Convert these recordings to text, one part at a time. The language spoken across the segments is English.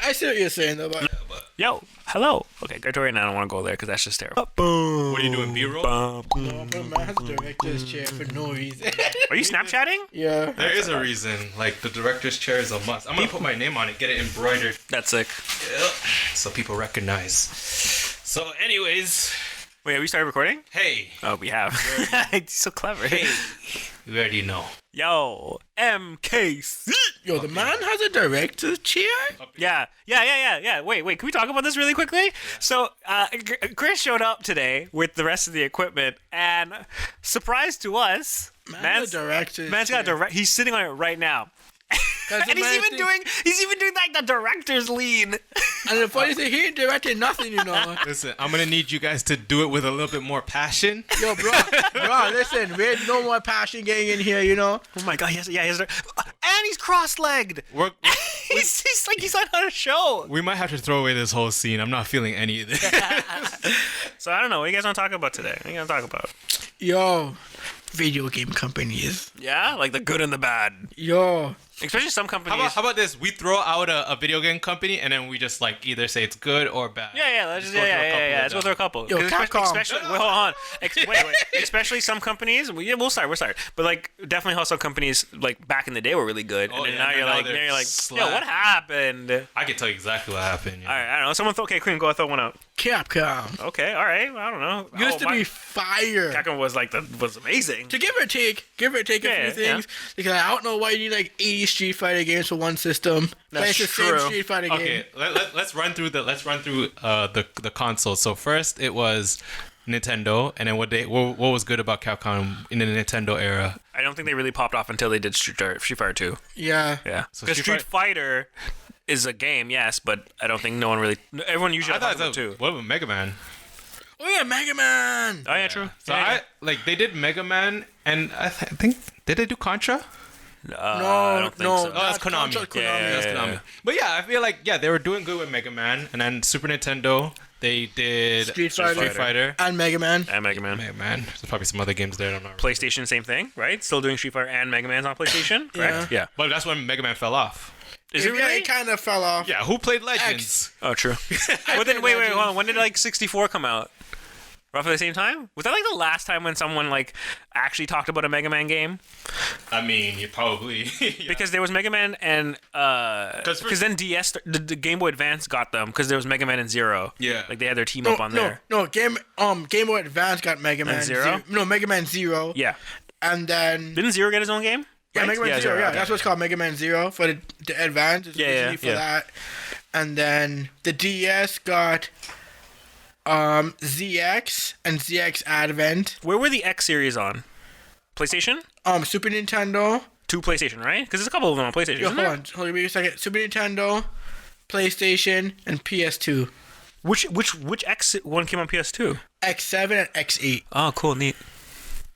I see what you're saying though. But Yo, hello. Okay, go to right now. I don't want to go there because that's just terrible. Boom. What are you doing, B-roll? no, but man has a director's chair for no reason. Are you Snapchatting? Yeah. There is a reason. Like, the director's chair is a must. I'm going to put my name on it, get it embroidered. That's sick. Yep. So people recognize. So, anyways. Wait, have we started recording? Hey. Oh, we have. It's so clever. Hey. You already know. Yo, MKC. Yo, the man has a director's chair? Yeah. Wait, can we talk about this really quickly? So, Chris showed up today with the rest of the equipment, and surprise to us, man's got a direct. He's sitting on it right now. And he's even doing like the director's lean. And the funny thing, he ain't directing nothing, you know. Listen, I'm going to need you guys to do it with a little bit more passion. Yo, bro, listen, we ain't no more passion getting in here, you know. Oh my god, he has and he's cross-legged. He's like he's on a show. We might have to throw away this whole scene. I'm not feeling any of this. So I don't know. What you guys want to talk about today? What are you going to talk about? Yo, video game companies. Yeah, like the good and the bad. Yo. Especially some companies. How about this? We throw out a video game company and then we just like either say it's good or bad. Yeah. Let's go through a couple. Yo, Capcom. Especially, wait, hold on. Wait. Especially some companies. We'll start. But like, definitely how some companies like back in the day were really good, and then now you're like, yo, what happened? I can tell you exactly what happened. All right, I don't know. Someone okay, Queen, go throw one out. Capcom. Okay, all right. I don't know. Used to be fire. Capcom was amazing. To give or take a few things. Because I don't know why you need like 80 Street Fighter games for one system. That's true. Same Street Fighter game. Okay, let's run through the console. So first it was Nintendo, and then what was good about Capcom in the Nintendo era? I don't think they really popped off until they did Street Fighter 2. Yeah. So Street Fighter is a game, yes, but I don't think everyone usually talks about it too. What about Mega Man? Oh yeah, Mega Man. Oh yeah, true. So they did Mega Man, and I think did they do Contra? I don't think so. Oh, that's Konami. That's Konami. But yeah, I feel like they were doing good with Mega Man, and then Super Nintendo they did Street Fighter and Mega Man. Mega Man. There's probably some other games there. I don't know. PlayStation, same thing, right? Still doing Street Fighter and Mega Man's on PlayStation, correct? Yeah. But that's when Mega Man fell off. Is it really? It kind of fell off. Yeah. Who played Legends? Oh, true. But then wait, hold on. When did like 64 come out? Roughly the same time? Was that like the last time when someone like actually talked about a Mega Man game? I mean, you probably because there was Mega Man and because then DS the Game Boy Advance got them because there was Mega Man and Zero. Yeah, like they had their team up on there. No, Game Boy Advance got Mega Man Zero. Mega Man Zero. Yeah, and then didn't Zero get his own game? Yeah, right? Mega Man Zero. Yeah, that's what's called Mega Man Zero for the Advance. It's for that, and then the DS got ZX and ZX Advent. Where were the X series on? PlayStation? Super Nintendo. 2 PlayStation, right? Because there's a couple of them on PlayStation. Yo, hold on, wait a second. Super Nintendo, PlayStation, and PS2. Which X one came on PS2? X7 and X8. Oh, cool, neat.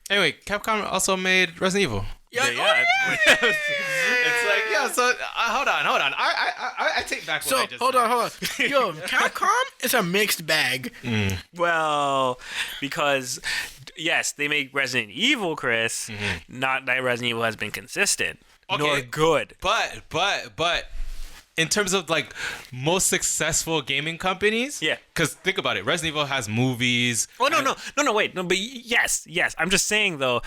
Anyway, Capcom also made Resident Evil. Yeah. It's like, so hold on. I take back what I just said. Hold on. Yo, Capcom is a mixed bag. Well, because yes, they make Resident Evil, Chris. Not that Resident Evil has been consistent nor good. But in terms of like most successful gaming companies, because think about it, Resident Evil has movies. Oh no, wait, but yes. I'm just saying though.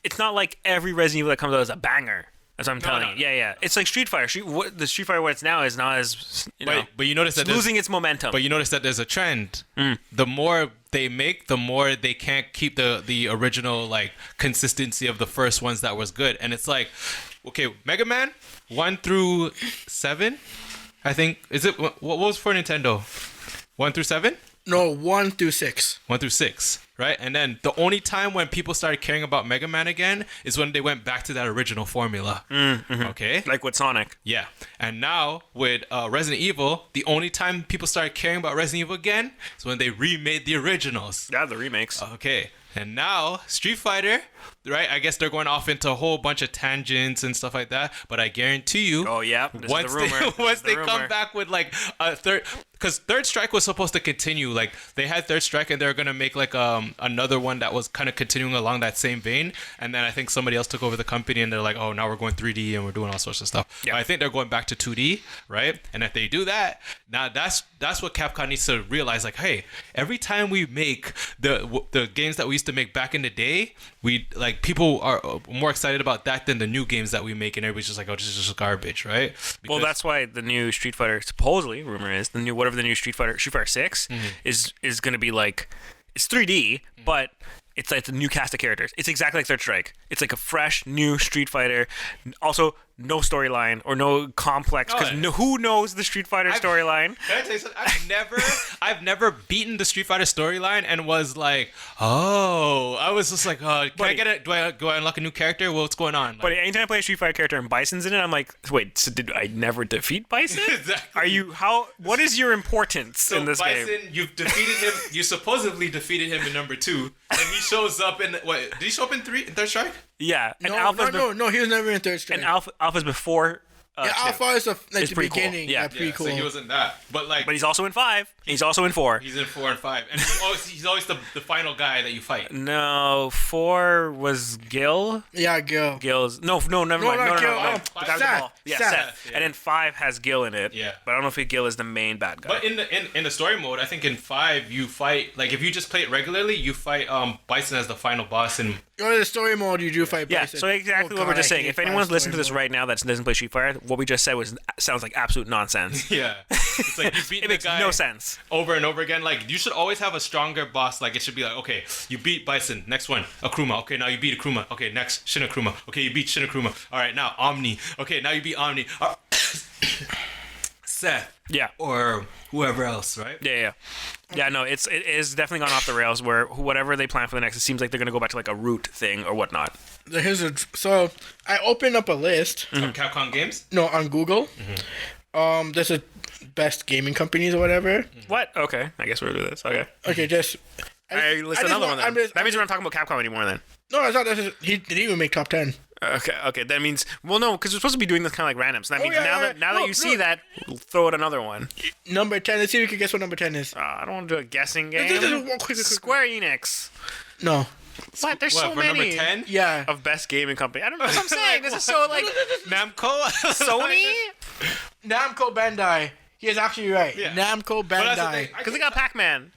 It's not like every Resident Evil that comes out is a banger. That's what I'm telling you. Yeah. It's like Street Fighter. The Street Fighter what it's now is not as but you notice that it's losing its momentum. But you notice that there's a trend. The more they make, the more they can't keep the original like consistency of the first ones that was good. And it's like, okay, Mega Man 1 through 7, I think. Is it what was for Nintendo? 1 through 7? No, 1 through 6. 1 through 6, right? And then the only time when people started caring about Mega Man again is when they went back to that original formula. Okay? Like with Sonic. Yeah. And now with Resident Evil, the only time people started caring about Resident Evil again is when they remade the originals. Yeah, the remakes. Okay. And now Street Fighter, right? I guess they're going off into a whole bunch of tangents and stuff like that. But I guarantee you, once they come back with like a third, because Third Strike was supposed to continue. Like they had Third Strike, and they were gonna make like another one that was kind of continuing along that same vein. And then I think somebody else took over the company, and they're like, oh, now we're going 3D and we're doing all sorts of stuff. Yeah. But I think they're going back to 2D, right? And if they do that, now that's what Capcom needs to realize. Like, hey, every time we make the games that we used to make back in the day, we like people are more excited about that than the new games that we make, and everybody's just like, oh, this is just garbage, right? Well, that's why the new Street Fighter, supposedly, rumor is, the new Street Fighter 6 is going to be like, it's 3D, but it's like the new cast of characters. It's exactly like Third Strike. It's like a fresh, new Street Fighter. Also, no storyline or no complex, because who knows the Street Fighter storyline? Can I tell you something? I've never beaten the Street Fighter storyline and was like, oh, I was just like, can I get it? Do I unlock a new character? What's going on? Like, but anytime I play a Street Fighter character and Bison's in it, I'm like, wait, so did I never defeat Bison? Exactly. What is your importance in this Bison, game? You've defeated him. You supposedly defeated him in number 2, and he shows up in did he show up in Third Strike? Yeah. And no, he was never in Third Strike. And Alpha's before. Alpha is the beginning. Cool. Yeah, prequel. So he was in that, but he's also in 5. He's also in 4. He's in 4 and 5, and he's always the final guy that you fight. No, 4 was Gil. Yeah, Gil. Gil's never mind. No. The guy with the ball. Yeah, Seth. Yeah. And then 5 has Gil in it. Yeah. But I don't know if Gil is the main bad guy. But in the story mode, I think in 5 you fight, like if you just play it regularly, you fight Bison as the final boss. And in the story mode, you do fight Bison. Yeah. So exactly what we're just saying. If anyone's listening to this right now that doesn't play Street Fighter, what we just said sounds like absolute nonsense. Yeah. It's like you beat it makes no sense over and over again. Like you should always have a stronger boss. Like it should be like, okay, you beat Bison, next one Akruma. Okay, now you beat Akruma. Okay, next Shin Akruma. Okay, you beat Shin Akruma. All right, now Omni. Okay, now you beat Omni. Seth. Yeah. Or whoever else, right? Yeah. Yeah, no, it is definitely gone off the rails where whatever they plan for the next, it seems like they're going to go back to like a root thing or whatnot. So I opened up a list. Of Capcom games? No, on Google. There's a best gaming companies or whatever. What? Okay. I guess we'll do this. Okay. Okay, just... I list another one then. That means we're not talking about Capcom anymore then. No, it's not. He didn't even make top 10. Okay. That means... Well, no, because we're supposed to be doing this kind of like random. So that means now that you see that, throw out another one. Number 10. Let's see if we can guess what number 10 is. I don't want to do a guessing game. Quick. Square Enix. No. What? There's so many. Number 10? Yeah. Of best gaming company. I don't know what I'm saying. This is so like... Namco? Sony? Namco Bandai. He is actually right. Yeah. Namco Bandai. Because they got Pac-Man.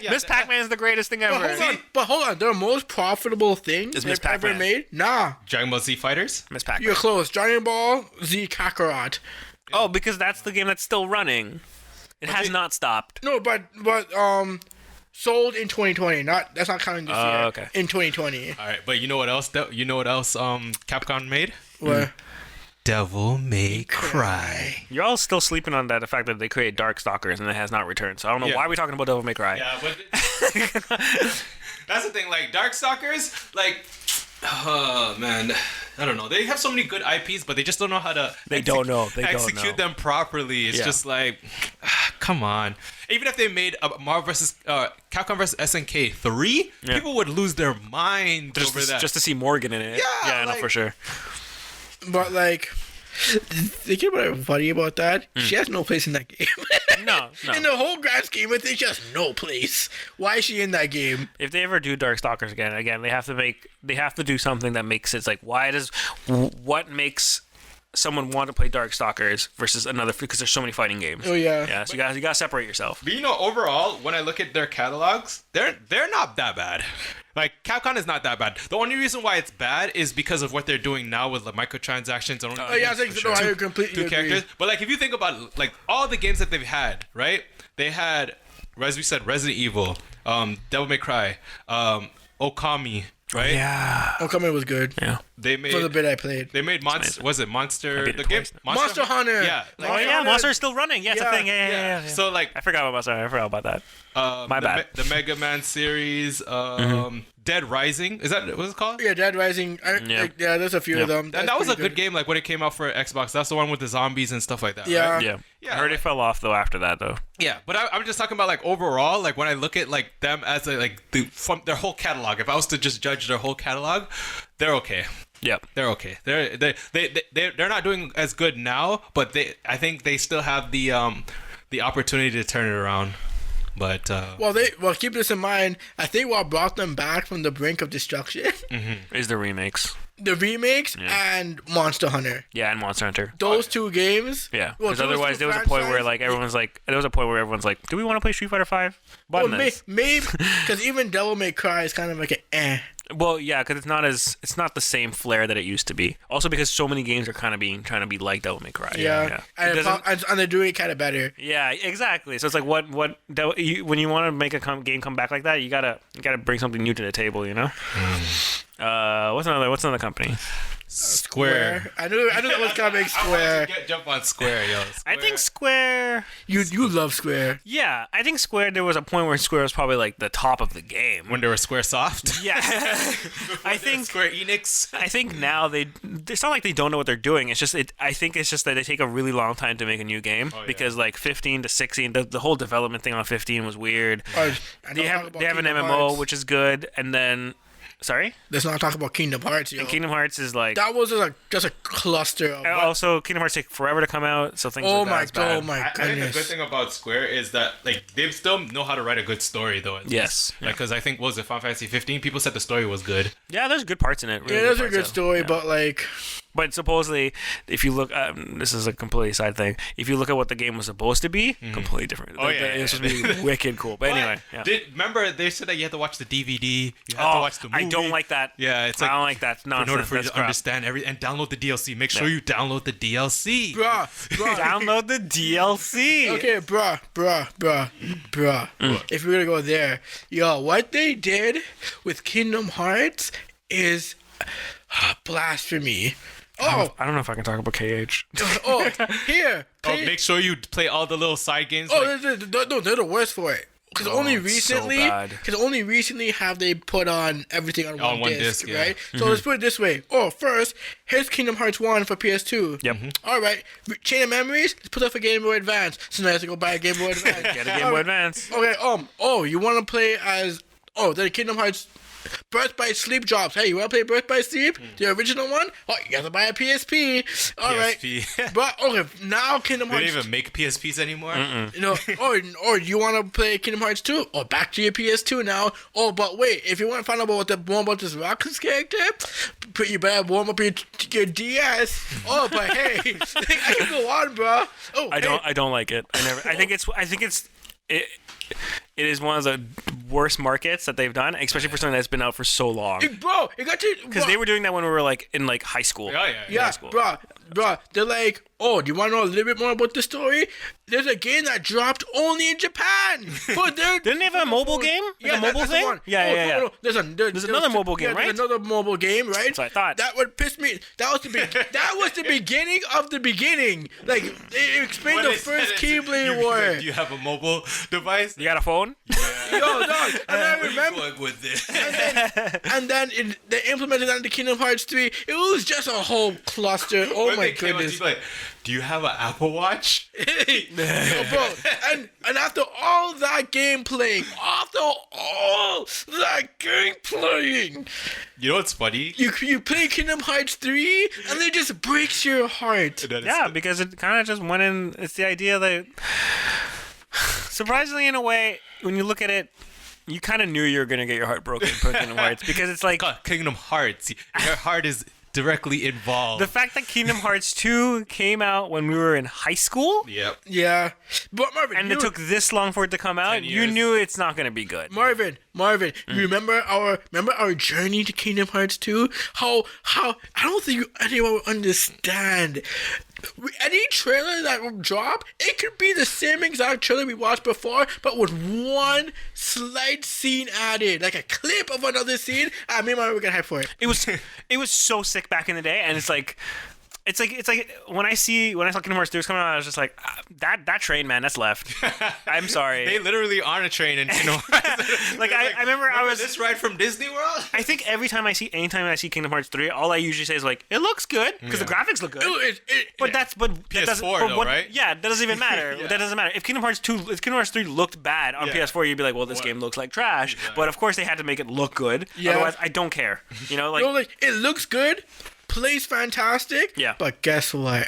Miss Pac-Man is the greatest thing ever. But hold on. Their most profitable thing they've ever made? Nah. Dragon Ball Z Fighters? Miss Pac-Man. You're close. Dragon Ball Z Kakarot. Oh, because that's the game that's still running. It has not stopped. No, but sold in 2020. That's not counting this year. Okay. In 2020. All right, but you know what else? Capcom made? What? Devil May Cry. You're all still sleeping on the fact that they created Darkstalkers and it has not returned. So I don't know why we're talking about Devil May Cry. Yeah, but that's the thing. Like Darkstalkers, like, oh man, I don't know. They have so many good IPs, but they just don't know how to. They don't know. Execute them properly. It's just like, come on. Even if they made a Marvel vs. Capcom vs. SNK 3, people would lose their mind over that. Just to see Morgan in it. Yeah, no, for sure. But like, thinking about it funny about that, she has no place in that game. No. In the whole grand scheme of things, she has no place. Why is she in that game? If they ever do Darkstalkers again, they have to do something that makes it like, what makes someone want to play Darkstalkers versus another, because there's so many fighting games. Oh yeah. Yeah, so you gotta separate yourself. But overall, when I look at their catalogs, they're not that bad. Like, Capcom is not that bad. The only reason why it's bad is because of what they're doing now with the microtransactions. I think so. I completely agree. Characters. But like, if you think about like all the games that they've had, right? They had, as we said, Resident Evil, Devil May Cry, Okami, right? Yeah. Okami was good. Yeah. They made, for the bit I played. They made Monster. Was it Monster? The game Monster Hunter. Yeah. Like, Monster is still running. Yeah, it's a thing. Yeah. So like, I forgot about that. My bad. The Mega Man series, Dead Rising. Is that what it's called? Yeah, Dead Rising. There's a few of them. And that was a good game. Like when it came out for Xbox, that's the one with the zombies and stuff like that. Yeah. Right? Yeah. I heard it fell off though after that though. Yeah, but I'm just talking about like overall, like when I look at like them as from their whole catalog. If I was to just judge their whole catalog, they're okay. Yeah, they're okay. They're not doing as good now, but I think they still have the the opportunity to turn it around. But well, keep this in mind. I think what brought them back from the brink of destruction is the remakes. The remakes and Monster Hunter. Yeah, and Monster Hunter. Those two games. Yeah, because otherwise there was a point where like everyone's like, do we want to play Street Fighter 5? Well, maybe because even Devil May Cry is kind of like an eh. Well, yeah, because it's not the same flair that it used to be. Also, because so many games are kind of trying to be like Devil May Cry. Yeah. And they're doing it kind of better. Yeah, exactly. So it's like when you want to make a game come back like that, you gotta bring something new to the table, you know. What's another company? Square. I knew that was coming. Square. Jump on Square, yo. I think Square. You love Square. Yeah, I think Square. There was a point where Square was probably like the top of the game when they were Square Soft. Yeah, I think Square Enix. I think now it's not like they don't know what they're doing. It's just I think it's just that they take a really long time to make a new game because like 15 to 16, the whole development thing on 15 was weird. They have an MMO which is good, and then. Sorry? Let's not talk about Kingdom Hearts, yo. And Kingdom Hearts is like... That was just a cluster of... Also, Kingdom Hearts take forever to come out, so things like that. Oh my goodness. I think the good thing about Square is that like they still know how to write a good story, though. Yes. Because I think, what was it, Final Fantasy 15? People said the story was good. Yeah, there's good parts in it. Really there's a good story, but like... But supposedly, if you look, this is a completely side thing. If you look at what the game was supposed to be, completely different. Oh, yeah. It's supposed to be wicked cool. But anyway, yeah. Remember, they said that you had to watch the DVD. You had to watch the movie. I don't like that. Yeah, it's like... I don't like that nonsense. In order for you to crap. understand everything, and download the DLC. Make sure you download the DLC. Bruh. Download the DLC. Okay, bruh. If we're gonna go there, yo, what they did with Kingdom Hearts is blasphemy. I don't know if I can talk about KH. Here. Make sure you play all the little side games. No, they're the worst for it. Because only recently have they put on everything on one disc, right? So let's put it this way. First, here's Kingdom Hearts 1 for PS2. Yep. All right. Chain of Memories, let's put that for Game Boy Advance. So now I have to go buy a Game Boy Advance. Get a Game Boy Advance. Okay, you want to play as... the Kingdom Hearts... Birth by Sleep drops. Hey, you want to play Birth by Sleep? The original one? You have to buy a PSP. All right. But, now Kingdom Hearts... They don't even make PSPs anymore? Or you want to play Kingdom Hearts 2? Or back to your PS2 now. But wait, if you want to find out more about this Rockets character, you better warm up your DS. But hey, I can go on, bro. I don't like it. I think it is one of the worst markets that they've done, especially for something that's been out for so long. It got to... Because they were doing that when we were like in like high school. Yeah, bro. They're like, do you want to know a little bit more about the story? There's a game that dropped only in Japan. Didn't they have a mobile game? Yeah, a mobile thing? The one. Yeah. No. There's another mobile game, right? There's another mobile game, right? So I thought. That would piss me. That was the beginning of the beginning. Like, they explained the first Keyblade War. Do you have a mobile device? You got a phone? Yo, dog. And I remember. With this. And then they implemented that into Kingdom Hearts 3. It was just a whole cluster. Oh my goodness. Like, do you have an Apple Watch? Bro, and after all that game playing, you know what's funny? You play Kingdom Hearts 3 and it just breaks your heart. Yeah, because it kind of just went in. It's the idea that, surprisingly, in a way, when you look at it, you kind of knew you were gonna get your heart broken for Kingdom Hearts because it's like Kingdom Hearts. Your heart is directly involved. The fact that Kingdom Hearts 2 came out when we were in high school. Yep. Yeah. But Marvin, and it took this long for it to come out. You knew it's not going to be good. Marvin, you remember our journey to Kingdom Hearts 2? How I don't think anyone will understand. Any trailer that will drop, it could be the same exact trailer we watched before, but with one slight scene added, like a clip of another scene. Me and my we got hyped for it. It was so sick back in the day, and it's like when I saw Kingdom Hearts 3 was coming out, I was just like, that train, man, that's left. I'm sorry. They literally on a train in Kingdom Hearts. I remember I was this ride from Disney World. I think anytime I see Kingdom Hearts 3, all I usually say is like, it looks good because the graphics look good. PS4 though, right? Yeah, that doesn't even matter. That doesn't matter. If Kingdom Hearts 3 looked bad on PS4, you'd be like, well, this game looks like trash. Exactly. But of course, they had to make it look good. Yeah. Otherwise, I don't care. It looks good. Plays fantastic. Yeah. But guess what?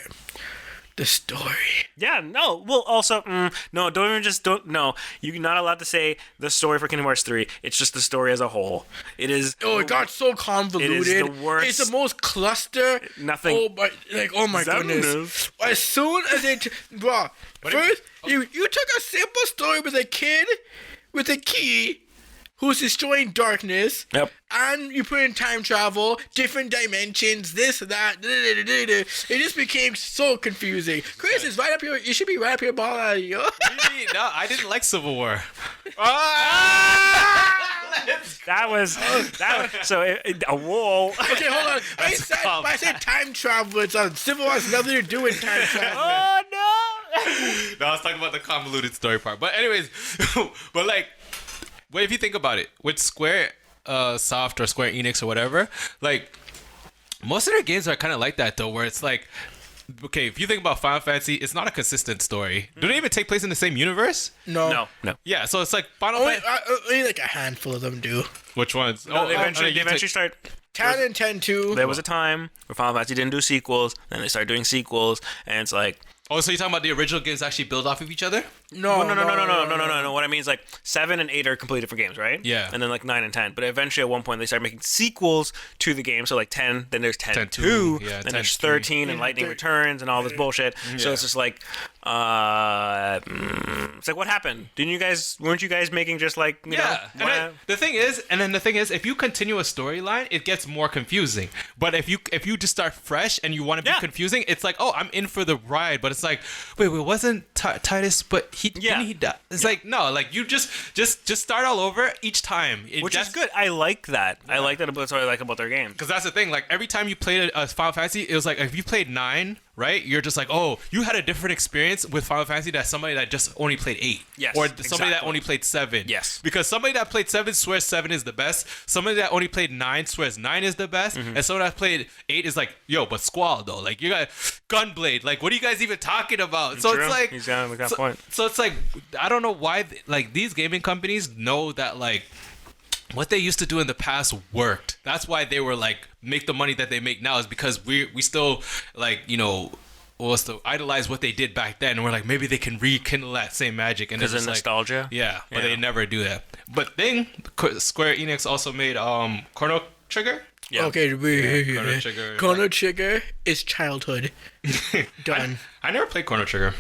the story. Yeah, no. Well, also, no, no. You're not allowed to say the story for Kingdom Hearts 3. It's just the story as a whole. It is. Oh, it got so convoluted. It is the worst. It's the most cluster. Nothing. Oh my goodness. As soon as bro, first, you took a simple story with a kid with a key who's destroying darkness. Yep. And you put in time travel, different dimensions, this, that. It just became so confusing. Chris is right up here. You should be right up here, ball out of you. No, I didn't like Civil War. That was so. Whoa. Okay, hold on. I said time travel. It's on Civil War has nothing to do with time travel. Oh no. No, I was talking about the convoluted story part. But anyways, but like, what if you think about it with Square Soft or Square Enix or whatever, like most of their games are kind of like that though, where it's like, okay, if you think about Final Fantasy, it's not a consistent story. Do they even take place in the same universe? No. Yeah, so it's like Final Only Fantasy. like a handful of them do. Which ones? No, they eventually start. 10 and 10-2. There was a time where Final Fantasy didn't do sequels, then they started doing sequels, and it's like. Oh, so you're talking about the original games actually build off of each other? No. What I mean is like 7 and 8 are completely different games, right? Yeah. And then like 9 and 10. But eventually at one point they start making sequels to the game. So like 10, then there's 10-2, yeah, then there's 10-3. 13 and Lightning Returns and all this bullshit. So it's just like, it's like, what happened? Weren't you guys making just like, you know? And the thing is, if you continue a storyline, it gets more confusing. But if you just start fresh and you want to be confusing, it's like, oh, I'm in for the ride. But it's like, wait, wasn't Titus? But didn't he die? It's like, no, like you just start all over each time. Which is good. I like that. I like that. That's what I like about their games. Because that's the thing. Like every time you played a Final Fantasy, it was like if you played 9, right? You're just like, oh, you had a different experience with Final Fantasy than somebody that just only played 8. Yes. Or somebody that only played 7. Yes. Because somebody that played 7 swears 7 is the best. Somebody that only played 9 swears 9 is the best. And somebody that played 8 is like, yo, but Squall though. Like you got Gunblade. Like what are you guys even talking about? So True. it's like He's got that point. So it's like I don't know why like these gaming companies know that like what they used to do in the past worked. That's why they were like make the money that they make now is because we still like, you know, was to idolize what they did back then, and we're like maybe they can rekindle that same magic. And because of like, nostalgia. Yeah, but they never do that. But Square Enix also made Chrono Trigger. Yeah. Okay, Chrono Trigger. Chrono Trigger is childhood. Done. I never played Chrono Trigger.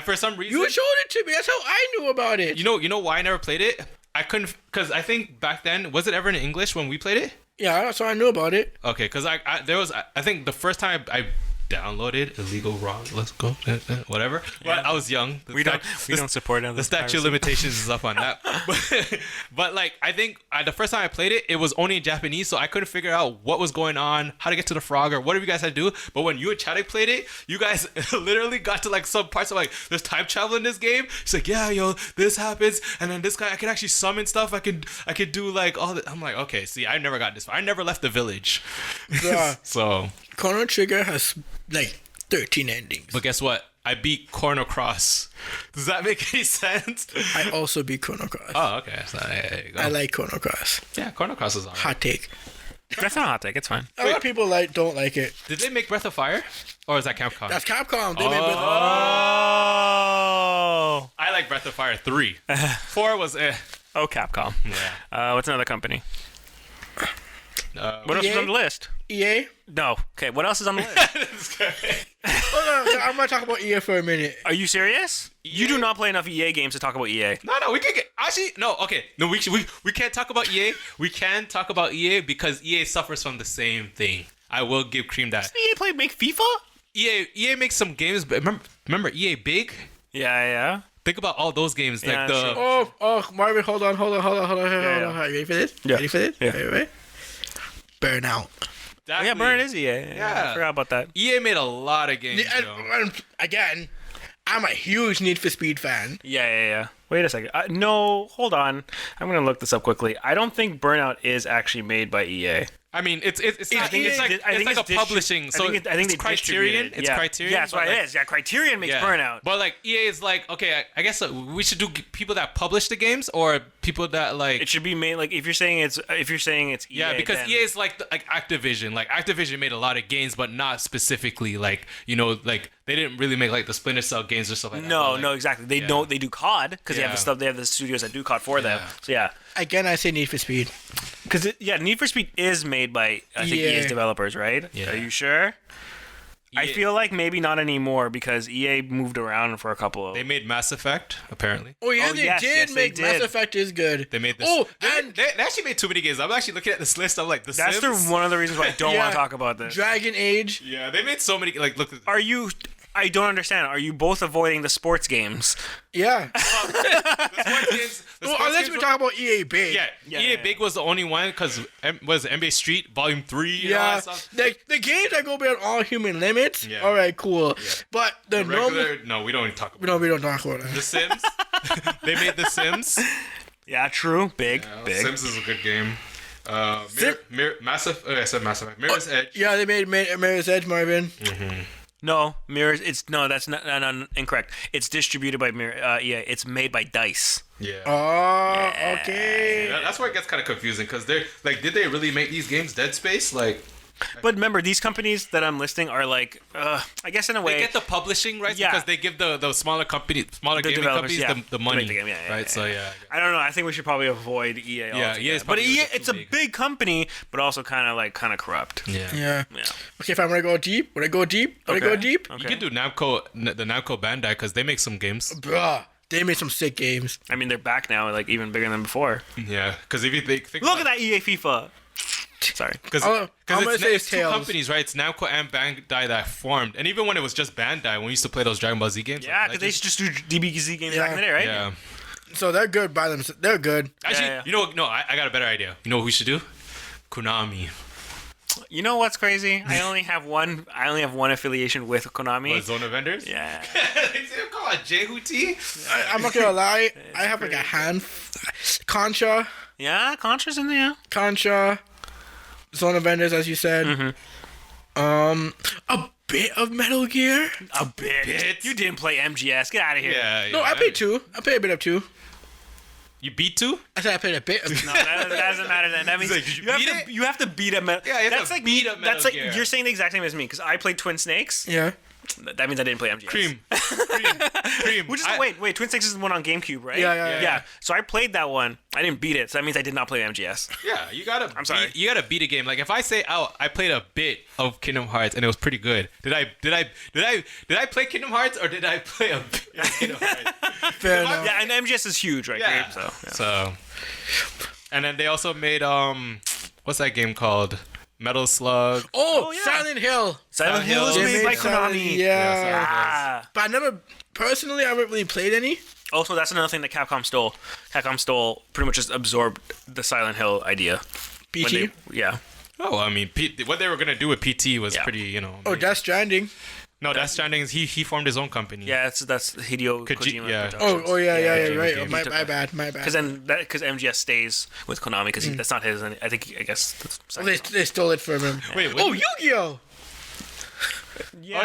For some reason you showed it to me. That's how I knew about it. You know why I never played it? I couldn't because I think back then was it ever in English when we played it? Yeah, that's how I knew about it. Okay, because I think the first time I downloaded illegal ROM. Let's go, whatever. Yeah. But I was young. We don't support it. The statute of limitations is up on that. But like I think the first time I played it, it was only in Japanese, so I couldn't figure out what was going on, how to get to the frog, or whatever you guys had to do. But when you and Chadwick played it, you guys literally got to like some parts of like there's time travel in this game. It's like yeah, yo, this happens, and then this guy I can actually summon stuff. I could do like all the. I'm like okay, see, I never got this far. I never left the village. Yeah. So Chrono Trigger has like 13 endings. But guess what? I beat Chrono Cross. Does that make any sense? I also beat Chrono Cross. Oh, okay. So there you go. I like Chrono Cross. Yeah, Chrono Cross is alright. Hot take. That's not a hot take. It's fine. A lot of people don't like it. Did they make Breath of Fire? Or is that Capcom? That's Capcom. They made Breath of Oh. I like Breath of Fire 3. 4 was Oh, Capcom. Yeah. What's another company? What else is EA? on the list? EA? No. Okay, what else is on the list? Hold on, I'm gonna talk about EA for a minute. Are you serious? You do not play enough EA games to talk about EA. No, we can get actually no. Okay, no, we can't talk about EA. We can talk about EA because EA suffers from the same thing. I will give Cream that. Doesn't EA make FIFA? EA makes some games, but remember EA Big? Yeah. Think about all those games like the. Sure. Oh, Marvin, hold on. Hold on. You ready for this? Yeah. Ready for this? Yeah. Ready? Burnout. Exactly. Yeah, Burn is EA. Yeah, I forgot about that. EA made a lot of games. And again, I'm a huge Need for Speed fan. Yeah. Wait a second. No, hold on. I'm gonna look this up quickly. I don't think Burnout is actually made by EA. I mean, it's like a publishing. So I think it's Criterion. It's Criterion. Yeah, that's what it is. Yeah, Criterion makes Burnout. But like EA is like, okay, I guess we should do people that publish the games or people that like. It should be made like if you're saying it's EA. Yeah, because then... EA is like Activision. Like Activision made a lot of games, but not specifically like like they didn't really make like the Splinter Cell games or stuff like that. No, Like, no, exactly. They don't. They do COD because they have the stuff. They have the studios that do COD for them. So yeah. Again, I say Need for Speed. Because Need for Speed is made by I think EA's developers, right? Yeah. Are you sure? I feel like maybe not anymore because EA moved around for a couple of. They made Mass Effect apparently. Oh yeah, they did make Mass Effect is good. They made this. Oh, and they actually made too many games. I'm actually looking at this list. I'm like, That's Sims. one of the reasons why I don't want to talk about this. Dragon Age. Yeah, they made so many. Like, look. Are you? I don't understand. Are you both avoiding the sports games? Yeah. The sports games. Unless we talk about EA Big. Yeah, EA Big was the only one because was NBA Street Volume 3. And all that stuff. The games that go beyond all human limits. Yeah. All right, cool. Yeah. The Regular, no, we don't even talk about No, we don't talk about The that. Sims. They made The Sims. Yeah, true. Big. Sims is a good game. Massive. I said Mass Effect. Mirror's Edge. Yeah, they made Mirror's Edge, Marvin. No, Mirrors. That's not incorrect. It's distributed by EA. It's made by DICE. Yeah. Oh, okay. That's where it gets kind of confusing because they're like, did they really make these games? Dead Space, like. But remember, these companies that I'm listing are like, I guess in a way, They get the publishing rights because they give the smaller gaming developers, companies the money, the game, right? So yeah. I don't know. I think we should probably avoid EA. Yeah, EA is but probably EA, too it's a big. big company, but also kind of corrupt. Yeah. Yeah. Okay, if I'm gonna go deep, would I go deep? Okay. You can do the Namco Bandai because they make some games. Bruh, they made some sick games. I mean, they're back now, like even bigger than before. Yeah, because if you think Look at that EA FIFA. Sorry. Because I'm gonna say it's two Tails. companies, right? It's Namco and Bandai that formed. And even when it was just Bandai, when we used to play those Dragon Ball Z games. Yeah, because they used to just do DBZ games back in the day, right? Yeah. So they're good by themselves. They're good. Actually, yeah. you know, no, I got a better idea. You know what we should do? Konami. You know what's crazy? I only have one affiliation with Konami. What, Zone of Vendors? Yeah. Call it Jehuti? I'm not gonna lie. I have like a hand. Contra, Yeah, Contra's in there. Zone of Vendors, as you said. A bit of Metal Gear. A bit. You didn't play MGS. Get out of here. Yeah. No, I played 2. I played a bit of 2. You beat 2? I said I played a bit of. No, that doesn't matter then. That means like, did you have beat to it? you have to beat a metal. Yeah, you have that's to like beat a Metal That's like Gear. you're saying the exact same as me because I played Twin Snakes. Yeah. That means I didn't play MGS. Cream. Which is wait, Twin Snakes is the one on GameCube, right? Yeah. So I played that one. I didn't beat it, so that means I did not play MGS. Yeah, you gotta. I'm sorry. You gotta beat a game. Like if I say, "Oh, I played a bit of Kingdom Hearts and it was pretty good." Did I play Kingdom Hearts or did I play a bit of Kingdom Hearts? Fair enough. Yeah, and MGS is huge, right? Yeah. Gabe? So. So, and then they also made what's that game called? Metal Slug. Oh, yeah. Silent Hill. Silent Hill is They made by Silent- Konami. Yeah. Ah. But I never, personally, I haven't really played any. Also, that's another thing that Capcom stole. Capcom stole, pretty much just absorbed the Silent Hill idea. when PT. Yeah. Oh, I mean, what they were gonna do with PT was Yeah. pretty, you know. Oh, Death Stranding. No, Death Stranding is he formed his own company. Yeah, that's Hideo Kojima. yeah. Oh, yeah, Kojima right. game. My bad. Because MGS stays with Konami because that's not his. And I guess. That's They stole it from him. Wait, Oh, Yu-Gi-Oh! yeah.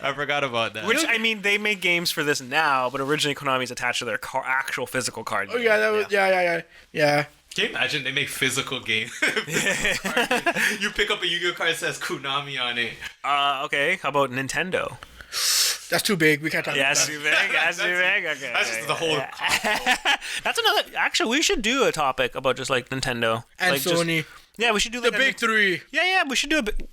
I forgot about that. Which I mean, they make games for this now, but originally Konami's attached to their actual physical card. Oh, yeah, that was, yeah. Can you imagine they make physical games? You pick up a Yu-Gi-Oh card that says Konami on it. Okay. How about Nintendo? That's too big. We can't talk Yeah, about too that. big. That's too big. Okay. That's just the whole. That's another. Actually, we should do a topic about just like Nintendo And like, just- Sony. yeah, we should do The like big three. Yeah, we should do a bit.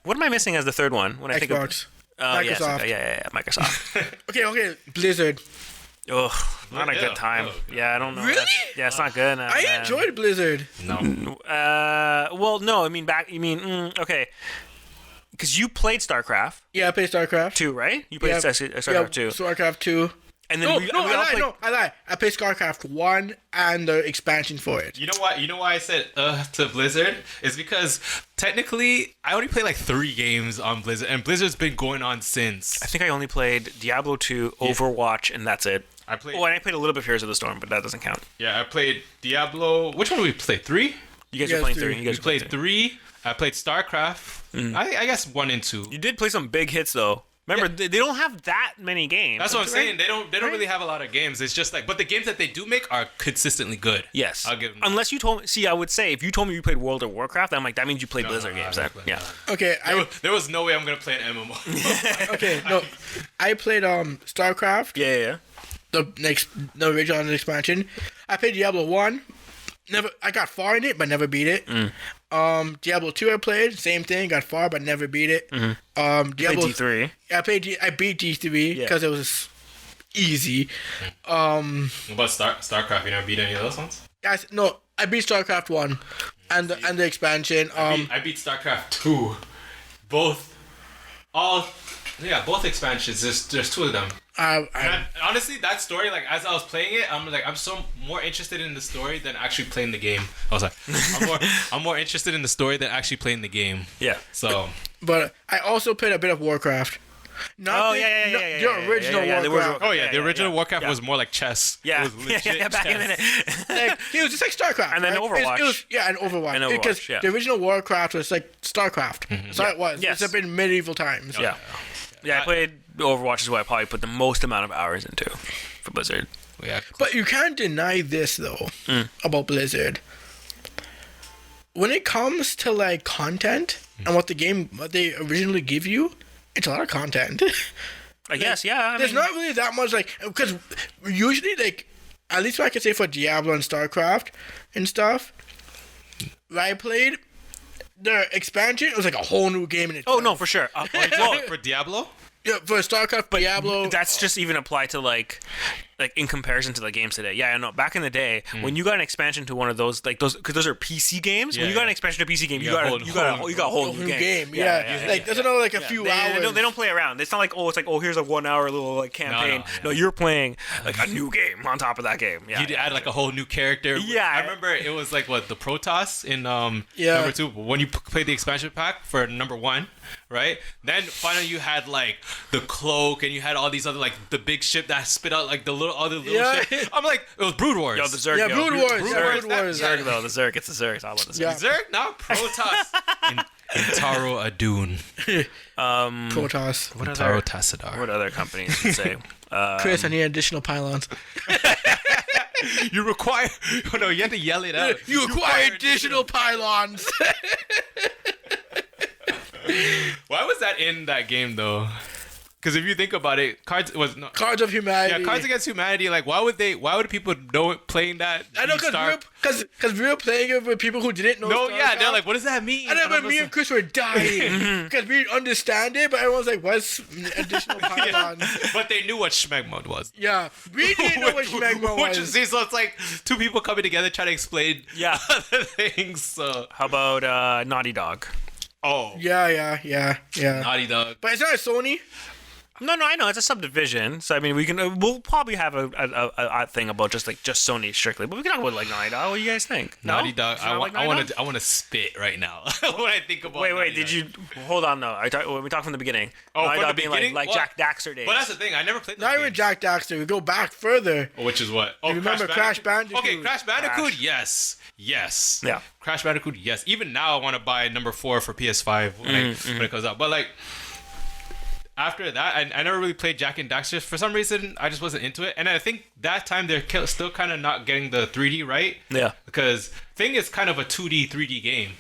What am I missing as the third one? When I think of Xbox. yes, Microsoft. okay, yeah, Microsoft. Okay. Blizzard. Ugh, not a Yeah. good time. Oh, Yeah, I don't know. Really? Yeah, it's not good. I enjoyed Blizzard. No. Well, no, I mean okay. Because you played StarCraft Yeah, I played StarCraft. 2, right? You played StarCraft 2. StarCraft 2. And then we all played... I lied. I played StarCraft 1 and the expansion for it. You know what? You know why I said to Blizzard is because technically I only played like 3 games on Blizzard, and Blizzard's been going on since. I think I only played Diablo 2, Overwatch, and that's it. I played. Oh, and I played a little bit of Heroes of the Storm, but that doesn't count. Yeah, I played Diablo. Which one did we play? 3. You guys You are guys playing do. 3. You We guys played 3. I played StarCraft. I guess 1 and 2. You did play some big hits though. Remember, they don't have that many games. That's what I'm saying. They don't really have a lot of games. It's just like, but the games that they do make are consistently good. Yes. I'll give them that. Unless you told me, see, I would say if you told me you played World of Warcraft, I'm like, that means you played Blizzard games. Then. Yeah. Okay. There was no way I'm gonna play an MMO. Okay. No, I played StarCraft. Yeah. The original expansion. I played Diablo 1. I got far in it, but never beat it. Diablo 2 I played, same thing, got far but never beat it. Diablo D3. I beat D3 because it was easy. What about StarCraft? You never beat any of those ones? I beat StarCraft 1 and the expansion. I beat StarCraft 2. Both expansions. There's two of them. Honestly, that story, like as I was playing it, I'm so more interested in the story than actually playing the game. I was like, I'm more interested in the story than actually playing the game. Yeah. So. But I also played a bit of Warcraft. The original Warcraft. The original Warcraft was more like chess. Yeah. It was legit back in the day. It was just like StarCraft. And then Overwatch. And Overwatch. Because the original Warcraft was like StarCraft. So it was. Yes. It's been medieval times. Yeah. I played Overwatch is what I probably put the most amount of hours into for Blizzard. Yeah. But you can't deny this though about Blizzard. When it comes to like content and what they originally give you, it's a lot of content. I guess, yeah. There's not really that much like because usually like at least what I can say for Diablo and StarCraft and stuff. When I played the expansion, it was like a whole new game in itself. Oh no, for sure. For Diablo? Yeah, for StarCraft, Diablo. That's just even applied to like in comparison to the games today. Yeah, I know. Back in the day, when you got an expansion to one of those, like those, because those are PC games. When you got an expansion to a PC game, you got a whole new game. Yeah. Like there's another like a few hours. They don't play around. It's not like here's a 1 hour little like campaign. No, you're playing like a new game on top of that game. Yeah, you'd add like a whole new character. Yeah, I remember it was like the Protoss in number 2. When you played the expansion pack for number 1. Right? Then finally you had like the cloak and you had all these other like the big ship that spit out like the other little ship. I'm like, it was Brood Wars. Yo, the Zerg. Yeah, Brood Wars. Brood Wars. Zerg though, the Zerg. It's the Zerg. It's all about the Zerg. Yeah. Zerg? No, Protoss. Intaro Adun. Protoss. Intaro Tassadar. What other companies would say? Chris, I need additional pylons. You require... Oh, no, you have to yell it out. You acquire additional pylons. Why was that in that game though? Because if you think about it, Cards of Humanity. Yeah, Cards Against Humanity. Like, why would people know it playing that? I know because we were playing it with people who didn't know. No, yeah, they're like, what does that mean? I remember me and Chris were dying because we didn't understand it, but everyone's like, what's additional pylons? But they knew what Schmeg mode was. Yeah, we didn't know what Schmeg mode was. See, so it's like two people coming together trying to explain other things. So how about Naughty Dog? Oh. Yeah. Naughty Dog. But it's not Sony. No, I know it's a subdivision. So I mean, we'll probably have a thing about just Sony strictly, but we can talk about like Naughty Dog. What do you guys think? Naughty Dog. I want to spit right now when I think about. Wait. Did you hold on? No, we talked from the beginning. Oh, Naughty Dog being like Jack Daxter days. But that's the thing. I never played. Not even Jack Daxter. We go back further. Which is what? Oh, you remember Crash Bandicoot? Okay, Crash Bandicoot. Yes. Yeah. Crash Bandicoot. Yes. Even now, I want to buy number 4 for PS5 when it comes out. But like. After that, I never really played Jack and Daxter. For some reason, I just wasn't into it. And I think that time they're still kind of not getting the 3D right. Yeah. Because thing is kind of a 2D, 3D game.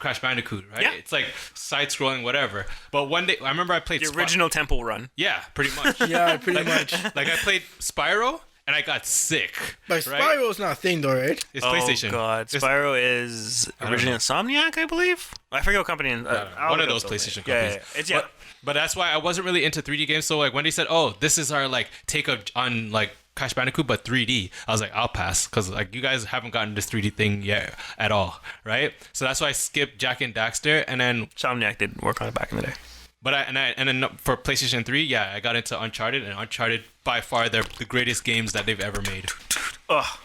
Crash Bandicoot, right? Yeah. It's like side-scrolling, whatever. But one day, I remember I played... The original Temple Run. Yeah, pretty much. Pretty much. Like I played Spyro, and I got sick. But Spyro's not a thing though, right? It's PlayStation. Oh, God. Spyro is originally Insomniac, I believe? I forget what company. One of those PlayStation companies. Yeah. But that's why I wasn't really into 3D games. So like when they said, "Oh, this is our like take on like Crash Bandicoot but 3D," I was like, "I'll pass," because like you guys haven't gotten this 3D thing yet at all, right? So that's why I skipped Jack and Daxter, and then Insomniac did work on it back in the day. But then for PlayStation 3, I got into Uncharted, and Uncharted by far they're the greatest games that they've ever made. Ugh.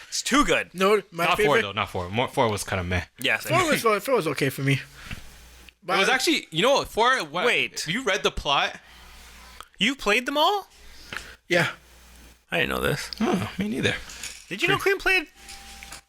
It's too good. No, my favorite. 4 though, not 4. 4 was kind of meh. Yeah, 4 was okay for me. But it was actually, 4. Wait, you read the plot? You played them all? Yeah. I didn't know this. Oh, me neither. Did you know Clem played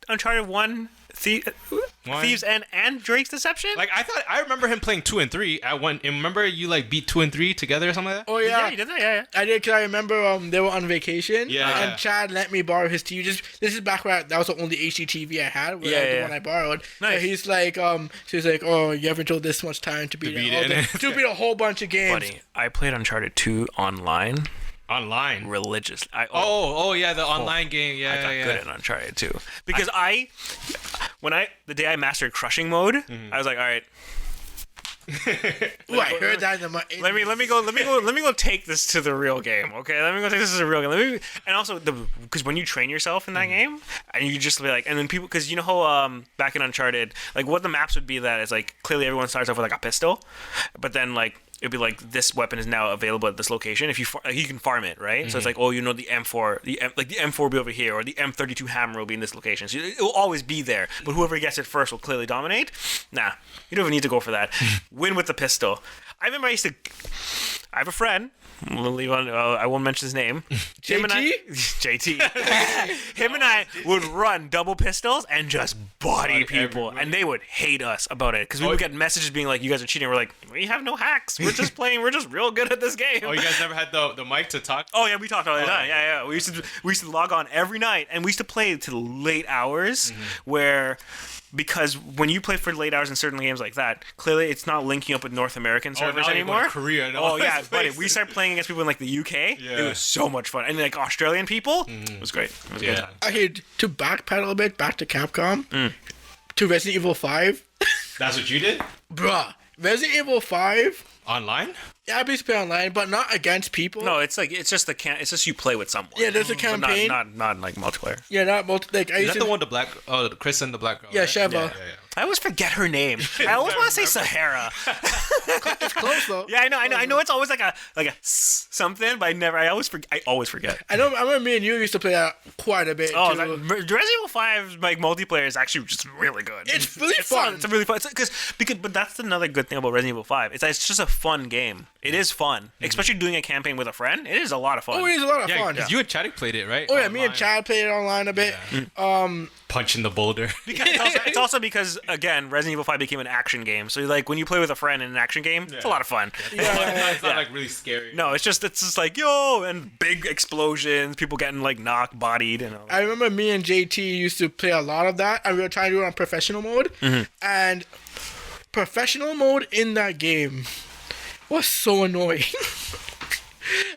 Uncharted 1 Thieves and Drake's Deception. Like I remember him playing 2 and 3 at one. And remember you like beat 2 and 3 together or something like that? Oh yeah, yeah, you did that. Yeah. I did, because I remember they were on vacation. Yeah. And Chad let me borrow his TV. This is back when that was the only HD TV I had. The one I borrowed. Nice. So he's like, she's like, oh, you haven't told this much time to beat a whole bunch of games. Buddy, I played Uncharted 2 online. Online. Religiously. Oh yeah, the online game. Yeah, I got good at Uncharted 2 because the day I mastered crushing mode, I was like, all right. I heard that in the Let me go take this to the real game, okay? Let me go take this to the real game. And also because when you train yourself in that game, and you just be like, and then people, because you know how back in Uncharted, like what the maps would be, that it's like clearly everyone starts off with like a pistol, but then like it'd be like this weapon is now available at this location. If you you can farm it, right? So it's like, oh, you know, the M4, the M4 will be over here, or the M32 hammer will be in this location. So it will always be there. But whoever gets it first will clearly dominate. Nah, you don't even need to go for that. Win with the pistol. I remember I have a friend. We'll leave on. I won't mention his name. JT. Him and I would run double pistols and just body people, and they would hate us about it because we would get messages being like, "You guys are cheating." We're like, "We have no hacks. We're just playing. We're just real good at this game." Oh, you guys never had the mic to talk? Oh yeah, we talked all the time. Yeah. We used to log on every night, and we used to play to late hours, where. Because when you play for late hours in certain games like that, clearly it's not linking up with North American servers anymore. Korea. Oh yeah, but we started playing against people in like the UK. Yeah. It was so much fun, and like Australian people, it was great. It was good. I had to backpedal a bit back to Capcom, to Resident Evil 5. That's what you did, bruh. Resident Evil 5 online. Yeah, I basically play online, but not against people. No, it's like it's just you play with someone. Yeah, there's a campaign. Not like multiplayer. Yeah, not like Is that the one, the black? Oh, Chris and the black girl. Yeah, right? Sheva. Yeah. I always forget her name. I always want to say Sahara. It's close though. Yeah, I know. It's always like a something, but I always forget. I remember me and you used to play that quite a bit. Oh, too. Resident Evil 5 like multiplayer is actually just really good. It's really fun. It's really fun. But that's another good thing about Resident Evil 5. It's just a fun game. It is fun, especially doing a campaign with a friend. It is a lot of fun. Oh, it is a lot of fun. You and Chadwick played it, right? Oh yeah, online. Me and Chad played it online a bit. Yeah. Punching the boulder. It's also because again, Resident Evil 5 became an action game. So like when you play with a friend in an action game, it's a lot of fun. It's not like really scary. No, it's just like yo, and big explosions, people getting like knocked, bodied, and all that. I remember me and JT used to play a lot of that, and we were trying to do it on professional mode. And professional mode in that game was so annoying.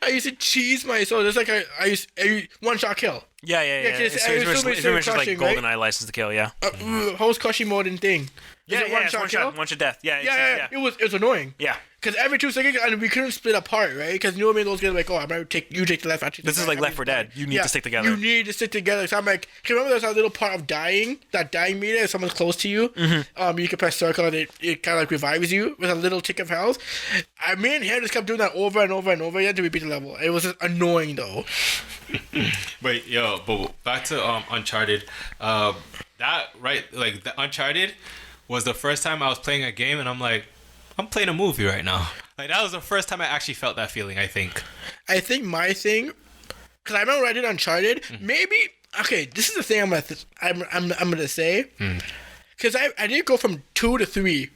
I used to cheese myself. It's like I used one shot kill. Yeah. It's pretty much just like GoldenEye License to Kill. Yeah. Host crushing mode and thing. It's one shot death. Yeah. It was annoying. Yeah. Because every 2 seconds, and we couldn't split apart, right? Because you know what I mean? Those guys are like, oh, I'm going to take the left. This is like Left 4 Dead. You need to stick together. You need to stick together. So I'm like, remember there's a little part of dying, that dying meter, if someone's close to you, you can press circle and it kind of like revives you with a little tick of health. Me and him just kept doing that over and over and over again to repeat the level. It was just annoying though. But back to Uncharted. The Uncharted was the first time I was playing a game and I'm like, I'm playing a movie right now. Like that was the first time I actually felt that feeling. I think my thing, because I remember when I did Uncharted. Maybe this is the thing I'm gonna say, because I did go from 2 to 3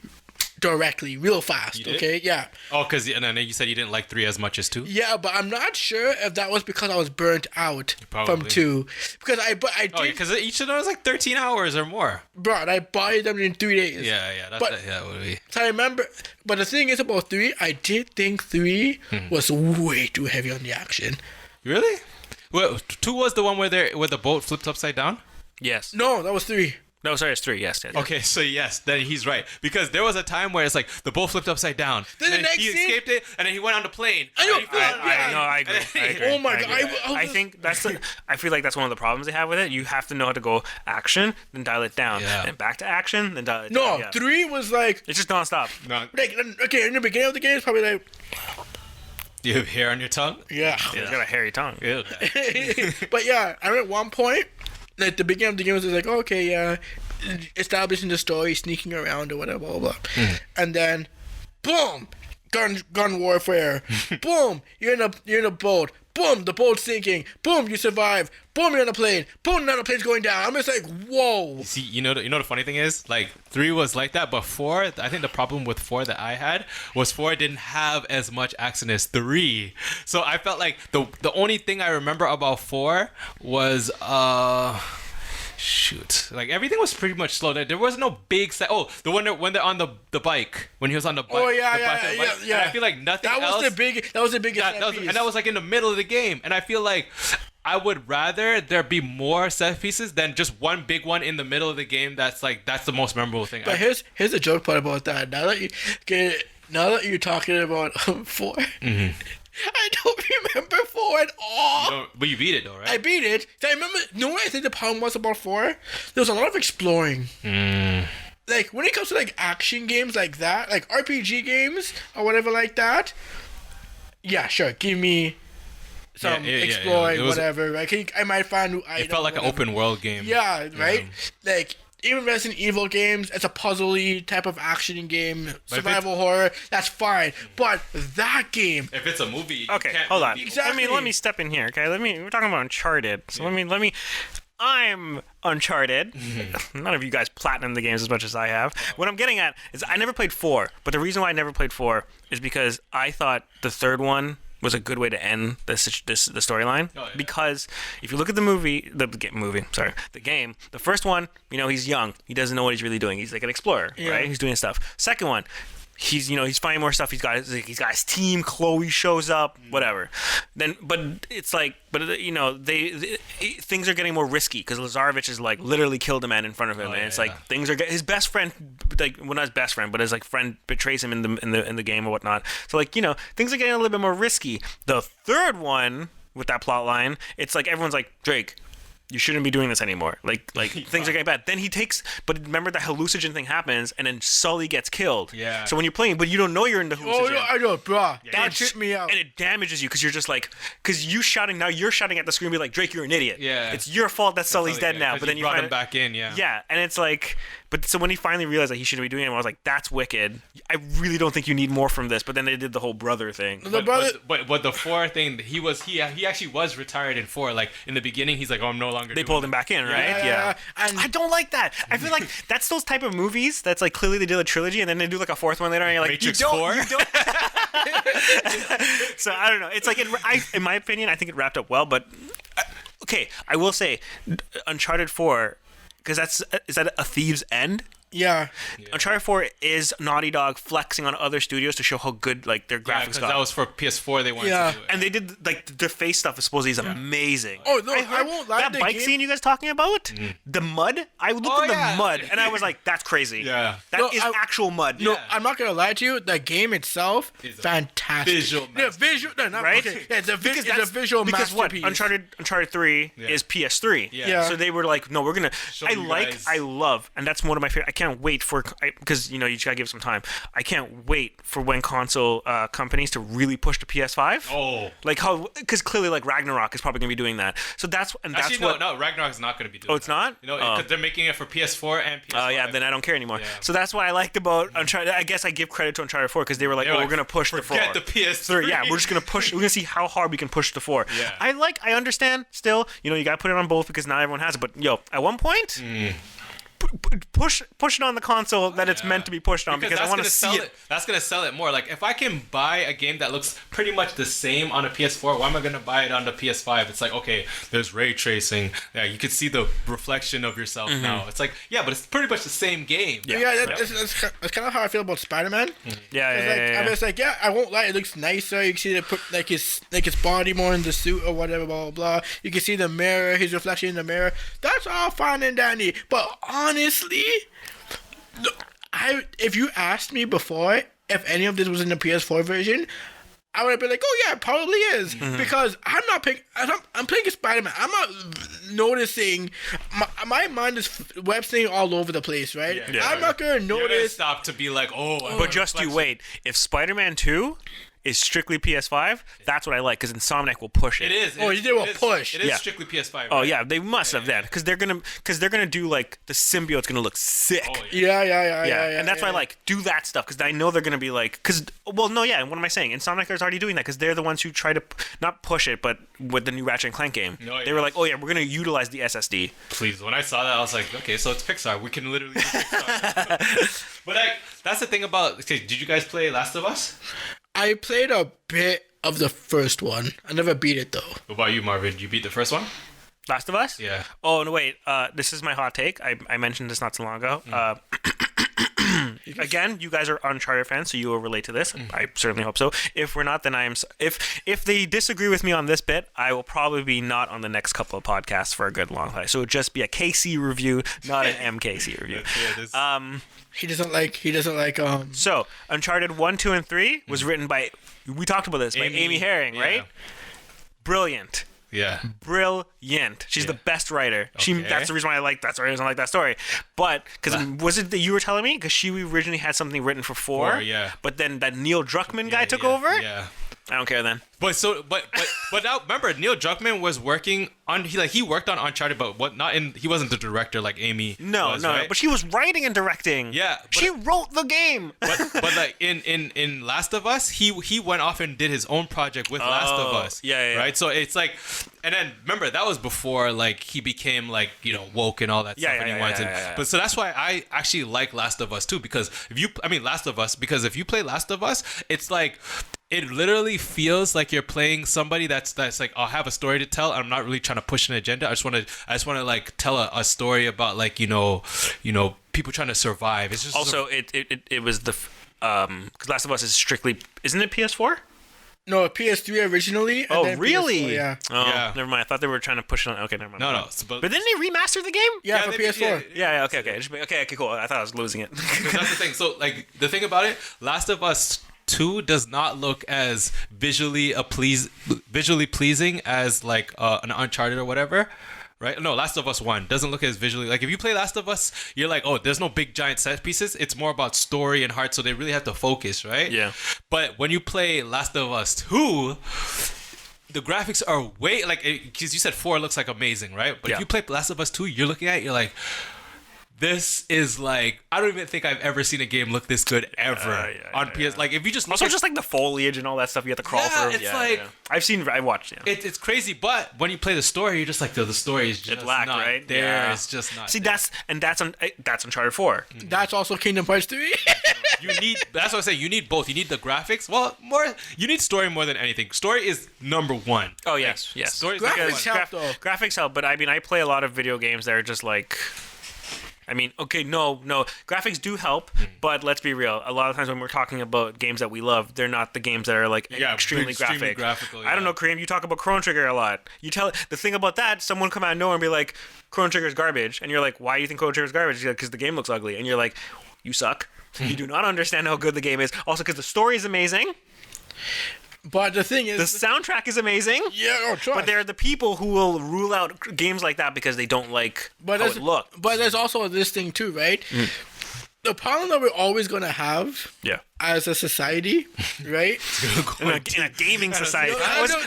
directly, real fast. Okay, yeah. Oh, because and then you said you didn't like 3 as much as 2. Yeah, but I'm not sure if that was because I was burnt out from 2. Because I did. Oh, because each of them was like 13 hours or more. Bro, I bought them in 3 days. Yeah. That would be. So I remember, but the thing is about 3, I did think 3 was way too heavy on the action. Really? Well, 2 was the one where the boat flipped upside down. Yes. No, that was 3. No, sorry, it's 3. Yes. Okay, so yes, then he's right because there was a time where it's like the boat flipped upside down. Then the next he scene, escaped it, and then he went on the plane. I agree. Oh my god! I think I feel like that's one of the problems they have with it. You have to know how to go action, then dial it down, and back to action, then dial it down. No, 3 was like it's just nonstop. Like okay, in the beginning of the game, it's probably like. Do you have hair on your tongue? Yeah. He's got a hairy tongue. Ew. But yeah, I remember at one point, like the beginning of the game was like, okay, yeah. Establishing the story, sneaking around or whatever, blah, blah. And then, boom, gun warfare. Boom, you're in a boat. boom, the boat's sinking. Boom, you survive. Boom, you're on a plane. Boom, another plane's going down. I'm just like, whoa. See, you know the funny thing is, like 3 was like that, but 4, I think the problem with 4 that I had was 4 didn't have as much action as 3. So I felt like the only thing I remember about 4 was shoot, like everything was pretty much slow. There was no big the one when they're on the bike, when he was on the bike. Oh yeah. And I feel like nothing that else. That was the biggest set piece. And that was like in the middle of the game, and I feel like I would rather there be more set pieces than just one big one in the middle of the game. That's the most memorable thing. But here's the joke part about that. Now that you're talking about 4, I don't remember 4 at all. But you beat it though, right? I beat it. So I remember. You know what I think the problem was about 4? There was a lot of exploring. Like when it comes to like action games like that, like RPG games or whatever like that. Yeah, sure. Give me some exploring, whatever. Right? I might find. It felt like an open world game. Yeah, right. Like even Resident Evil games, it's a puzzly type of action game, survival horror. That's fine. But that game, if it's a movie, okay, hold on. Exactly. Let me step in here. Okay, we're talking about Uncharted. So let me. I'm Uncharted. None of you guys platinum the games as much as I have. What I'm getting at is I never played 4, but the reason why I never played 4 is because I thought the third one was a good way to end the storyline. Because if you look at the game, the first one, he's young, he doesn't know what he's really doing. He's like an explorer, right? He's doing stuff. Second one, he's finding more stuff. He's got his team. Chloe shows up, whatever. Things are getting more risky because Lazarevich is like literally killed a man in front of him, and it's like things are his best friend, like not his best friend, but his like friend betrays him in the game or whatnot. So things are getting a little bit more risky. The third one with that plot line, it's like everyone's like, Drake, you shouldn't be doing this anymore. Like things are getting bad. Then but remember the hallucinogen thing happens, and then Sully gets killed. Yeah. So when you're playing, but you don't know you're in the hallucinogen. Oh, no, I know, bro. Yeah. That tripped me out. And it damages you because you're just like, because you're shouting at the screen, be like, Drake, you're an idiot. Yeah. It's your fault that Sully's dead now. But then you brought him back in. Yeah. Yeah, and it's like, so when he finally realized that he shouldn't be doing it, I was like, that's wicked. I really don't think you need more from this. But then they did the whole brother thing. But the 4 thing, he actually was retired in 4. Like in the beginning, he's like, oh, I'm no longer. They pulled him back in, right? Yeah. And I don't like that. I feel like that's those type of movies that's like clearly they did a trilogy and then they do like a 4th one later and you're like, Matrix 4? You don't. So I don't know. It's like in my opinion, I think it wrapped up well. But okay, I will say, Uncharted 4, because is that a Thieves' End? Yeah. Uncharted 4 is Naughty Dog flexing on other studios to show how good like their graphics got. That was for PS4. They wanted to do it. And they did like the face stuff. Supposedly is amazing. Oh no, I won't lie. That bike scene you guys talking about, the mud. I looked at the mud and I was like, that's crazy. Yeah, that is actual mud. No, I'm not gonna lie to you. The game itself is fantastic. Visual, right? Okay. Yeah, it's a visual because masterpiece. What Uncharted 3 is PS3. Yeah. So they were like, no, we're gonna. I love, and that's one of my favorite. I can't wait for because you just gotta give it some time. I can't wait for when console companies to really push the PS5. Oh, like how because clearly like Ragnarok is probably gonna be doing that. So that's no, Ragnarok is not gonna be doing. Oh, it's not. Because they're making it for PS4 and PS5. Oh yeah, then I don't care anymore. Yeah. So that's what I liked about Uncharted. I guess I give credit to Uncharted 4 because they were like, we're gonna push the 4. Forget the PS3. Yeah, we're just gonna push. We're gonna see how hard we can push the 4. Yeah. I understand still. You gotta put it on both because not everyone has it. But at one point. Push it on the console that it's meant to be pushed on because I want to see it. That's gonna sell it more. Like if I can buy a game that looks pretty much the same on a PS4, why am I gonna buy it on the PS5? It's like, okay, there's ray tracing. Yeah, you can see the reflection of yourself now. It's like, but it's pretty much the same game. That's kind of how I feel about Spider-Man. Yeah. I'm just like, I won't lie, it looks nicer. You can see put like his body more in the suit or whatever, blah blah blah. You can see the mirror, his reflection in the mirror. That's all fine and dandy, but honestly, if you asked me before if any of this was in the PS4 version, I would have been like, oh yeah, it probably is. Because I'm playing Spider-Man. I'm not noticing. My mind is web slinging all over the place, right? I'm not going to notice. Stop to be like, oh. But just you wait. If Spider-Man 2 is strictly PS5, that's what I like because Insomniac will push it. It is. Oh, they will push. It is Yeah. strictly PS5. Right? Oh yeah, they must have then because they're gonna do like the symbiote's gonna look sick. Oh, yeah. Yeah. And that's why I like do that stuff because I know they're gonna be like what am I saying? Insomniac is already doing that because they're the ones who try to not push it, but with the new Ratchet and Clank game, they were like, oh yeah, we're gonna utilize the SSD. Please, when I saw that, I was like, okay, so it's Pixar. We can literally do Pixar. But that's the thing about. Okay, did you guys play Last of Us? I played a bit of the first one. I never beat it though. What about you, Marvin? Did you beat the first one? Last of Us? Yeah. Oh no, wait. This is my hot take. I mentioned this not too long ago. Again, you guys are Uncharted fans, so you will relate to this. I certainly hope so. If we're not, then I am. If they disagree with me on this bit, I will probably be not on the next couple of podcasts for a good long time. So it would just be a KC review, not an MKC review. He doesn't like. So Uncharted 1, 2, and 3 was written by. We talked about this by Amy Herring, right? Brilliant. Yeah. Brilliant. She's the best writer. Okay. That's the reason why I like that story. I like that story. But because was it that you were telling me? Because she originally had something written for 4. Yeah. But then that Neil Druckmann guy took over. Yeah. I don't care then. But now remember Neil Druckmann was working on he worked on Uncharted, but he wasn't the director like Amy. No, right? but she was writing and directing. Yeah, she wrote the game. But like in Last of Us, he went off and did his own project with Last of Us. Yeah. Right. So it's like, and then remember that was before like he became like woke and all that stuff. But so that's why I actually like Last of Us too because if you play Last of Us, it's like. It literally feels like you're playing somebody that's like I'll have a story to tell. I'm not really trying to push an agenda. I just want to like tell a story about like people trying to survive. It's just also it was the because Last of Us is strictly isn't it PS4? No, PS3 originally. And then really? PS4, yeah. Oh, yeah. Never mind. I thought they were trying to push it on. Okay, never mind. No. But didn't they remaster the game? Yeah, for PS4. Yeah. Okay, cool. I thought I was losing it. That's the thing. So like the thing about it, Last of Us 2 does not look as visually pleasing as like an Uncharted or whatever, right? No, Last of Us 1 doesn't look as visually like if you play Last of Us, you're like, oh, there's no big giant set pieces. It's more about story and heart, so they really have to focus, right? Yeah. But when you play Last of Us 2, the graphics are way like because you said 4 looks like amazing, right? But if you play Last of Us 2, you're looking at it, you're like. This is like I don't even think I've ever seen a game look this good ever on PS. Like if you just look also just like the foliage and all that stuff you have to crawl through. It's like I watched. Yeah. It's crazy, but when you play the story, you're just like the story is just black, not right? there. Yeah. It's just not. See, there. that's Uncharted 4. That's also Kingdom Hearts 3. That's what I say. You need both. You need the graphics. Well, you need story more than anything. Story is number one. Oh yes, yes. Story is Graphics help though. Graphics help, but I mean, I play a lot of video games that are just like. I mean, okay, no, graphics do help, but let's be real. A lot of times when we're talking about games that we love, they're not the games that are like extremely graphical. I don't know, Kareem. You talk about Chrono Trigger a lot. You tell the thing about that, someone come out of nowhere and be like, Chrono Trigger is garbage, and you're like, why do you think Chrono Trigger is garbage? Because the game looks ugly, and you're like, you suck. You do not understand how good the game is. Also, because the story is amazing. But the thing is, the soundtrack is amazing. Yeah, trust. But there are the people who will rule out games like that because they don't like how it looks. But there's also this thing too, right? The problem that we're always gonna have, as a society, right? in a gaming society.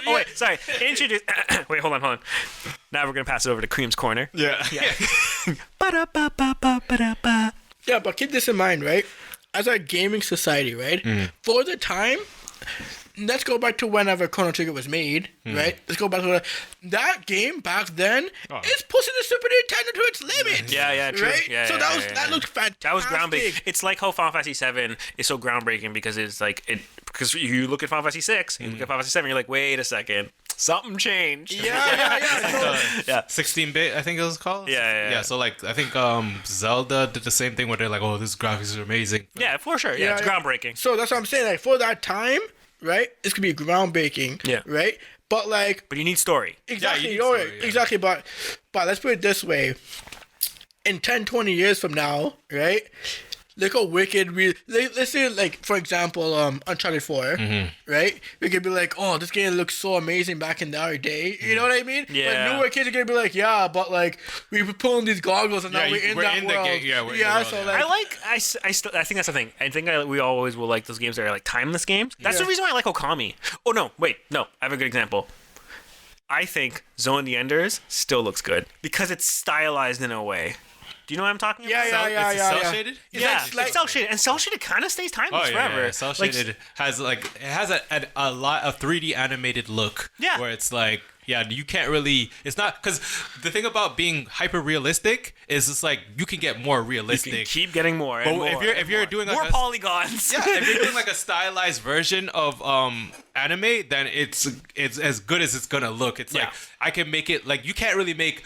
Wait, sorry. Introduce. Wait, hold on. Now we're gonna pass it over to Cream's Corner. Yeah. Yeah, but keep this in mind, right? As a gaming society, right? For the time. Let's go back to whenever Chrono Trigger was made, right? Let's go back to that game back then. It's pushing the Super Nintendo to its limit. Yeah, true. Right? Yeah, that looked fantastic. That was groundbreaking. It's like how Final Fantasy 7 is so groundbreaking because it's like because you look at Final Fantasy 6, you look at Final Fantasy 7, you're like, wait a second, something changed. Yeah. 16-bit, I think it was called. Yeah. So like, I think Zelda did the same thing where they're like, oh, this graphics are amazing. Yeah, for sure. Yeah, it's groundbreaking. So that's what I'm saying. Like for that time. Right? It's gonna be groundbreaking. Yeah. Right? But you need story. Exactly. You need story, Exactly. But let's put it this way. In 10, 20 years from now, right? look how wicked let's say, like, for example, Uncharted 4, right? We could be like, oh, this game looks so amazing back in our day. You know what I mean? Yeah. But newer kids are gonna be like, yeah, but like we were pulling these goggles and now Yeah, we're in we're that in the world. game. Yeah, we're in the world, so yeah. like, I think that's the thing. I think we always will like those games that are like timeless games. That's the Yeah. reason why I like Okami. Oh no, wait, no, I have a good example. I think Zone of the Enders still looks good because it's stylized in a way. Do you know what I'm talking about? It's cell shaded. Yeah, like- it's cell shaded, and cell shaded kind of stays timeless forever. Yeah. Cell shaded has a lot of 3D animated look. Yeah. Where it's like, yeah, you can't really. It's not because the thing about being hyper realistic is it's like you can get more You realistic. can keep getting more. But And more if you're doing like more a, polygons, yeah, if you're doing like a stylized version of anime, then it's as good as it's gonna look. It's Yeah. like I can make it like you can't really make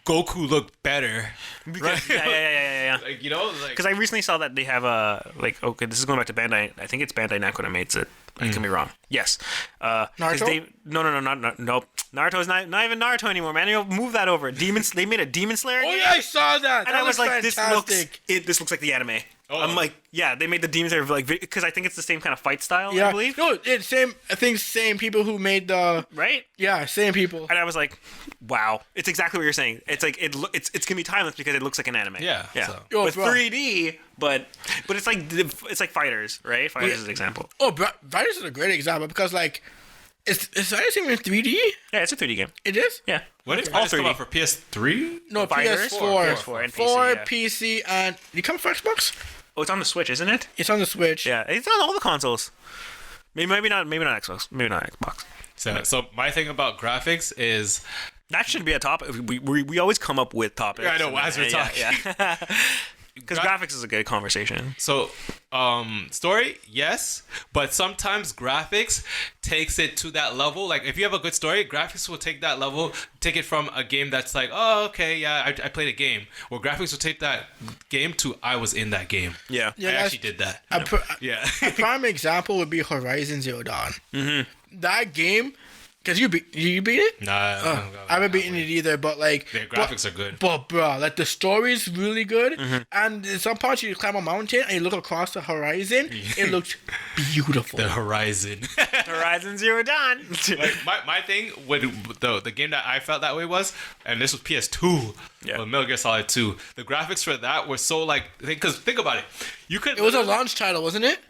Goku look better. because, yeah. Like, you know, like Because I recently saw that they have a okay, this is going back to Bandai. I think it's Bandai Namco that makes it. I could be wrong. Yes. 'Cause Naruto? Nope. Naruto is not even Naruto anymore, man. You move that over. They made a Demon Slayer. oh game, yeah, I saw that. and That I was looks like, fantastic. this looks like the anime. Oh. I'm like, yeah, they made the Demon Slayer like because I think it's the same kind of fight style. Yeah, I believe. no, it's same. I think same people who made the. Right. Yeah, same people. And I was like, wow, it's exactly what you're saying. It's like it's gonna be timeless because it looks like an anime. Yeah, Yeah. so. Yo, With bro. 3D, but it's like Fighters, right? Fighters is an example. Oh, Virus is a great example because like, is Virus even 3D? Yeah, it's a 3D game. It is. Yeah. what did All it come 3D. out for PS3? No, Fighters? PS4, PS4 and PC, 4, yeah. PC, and did it come for Xbox? Oh, it's on the Switch, isn't it? It's on the Switch. Yeah, it's on all the consoles. Maybe not Xbox. Maybe not Xbox. So my thing about graphics is That should be a topic. We always come up with topics. Yeah, I know, as we're talking. Yeah. Because graphics is a good conversation. so story, yes, but sometimes graphics takes it to that level. Like if you have a good story, graphics will take that level, take it from a game that's like, oh, okay, yeah, I played a game. Well, graphics will take that game to I was in that game. Yeah. Yeah, I that's- actually did that. Yeah. A prime example would be Horizon Zero Dawn. Mm-hmm. That game, because you beat it? Nah, I haven't beaten it either, but like their graphics are good. But bro, like the story's really good, and in some parts you climb a mountain and you look across the horizon, it looks beautiful. The horizon. Horizon Zero Dawn. Like my thing with the game that I felt that way was, and this was PS2, Yeah. Metal Gear Solid 2. The graphics for that were so like, because think about it, you could. It was a launch title, wasn't it?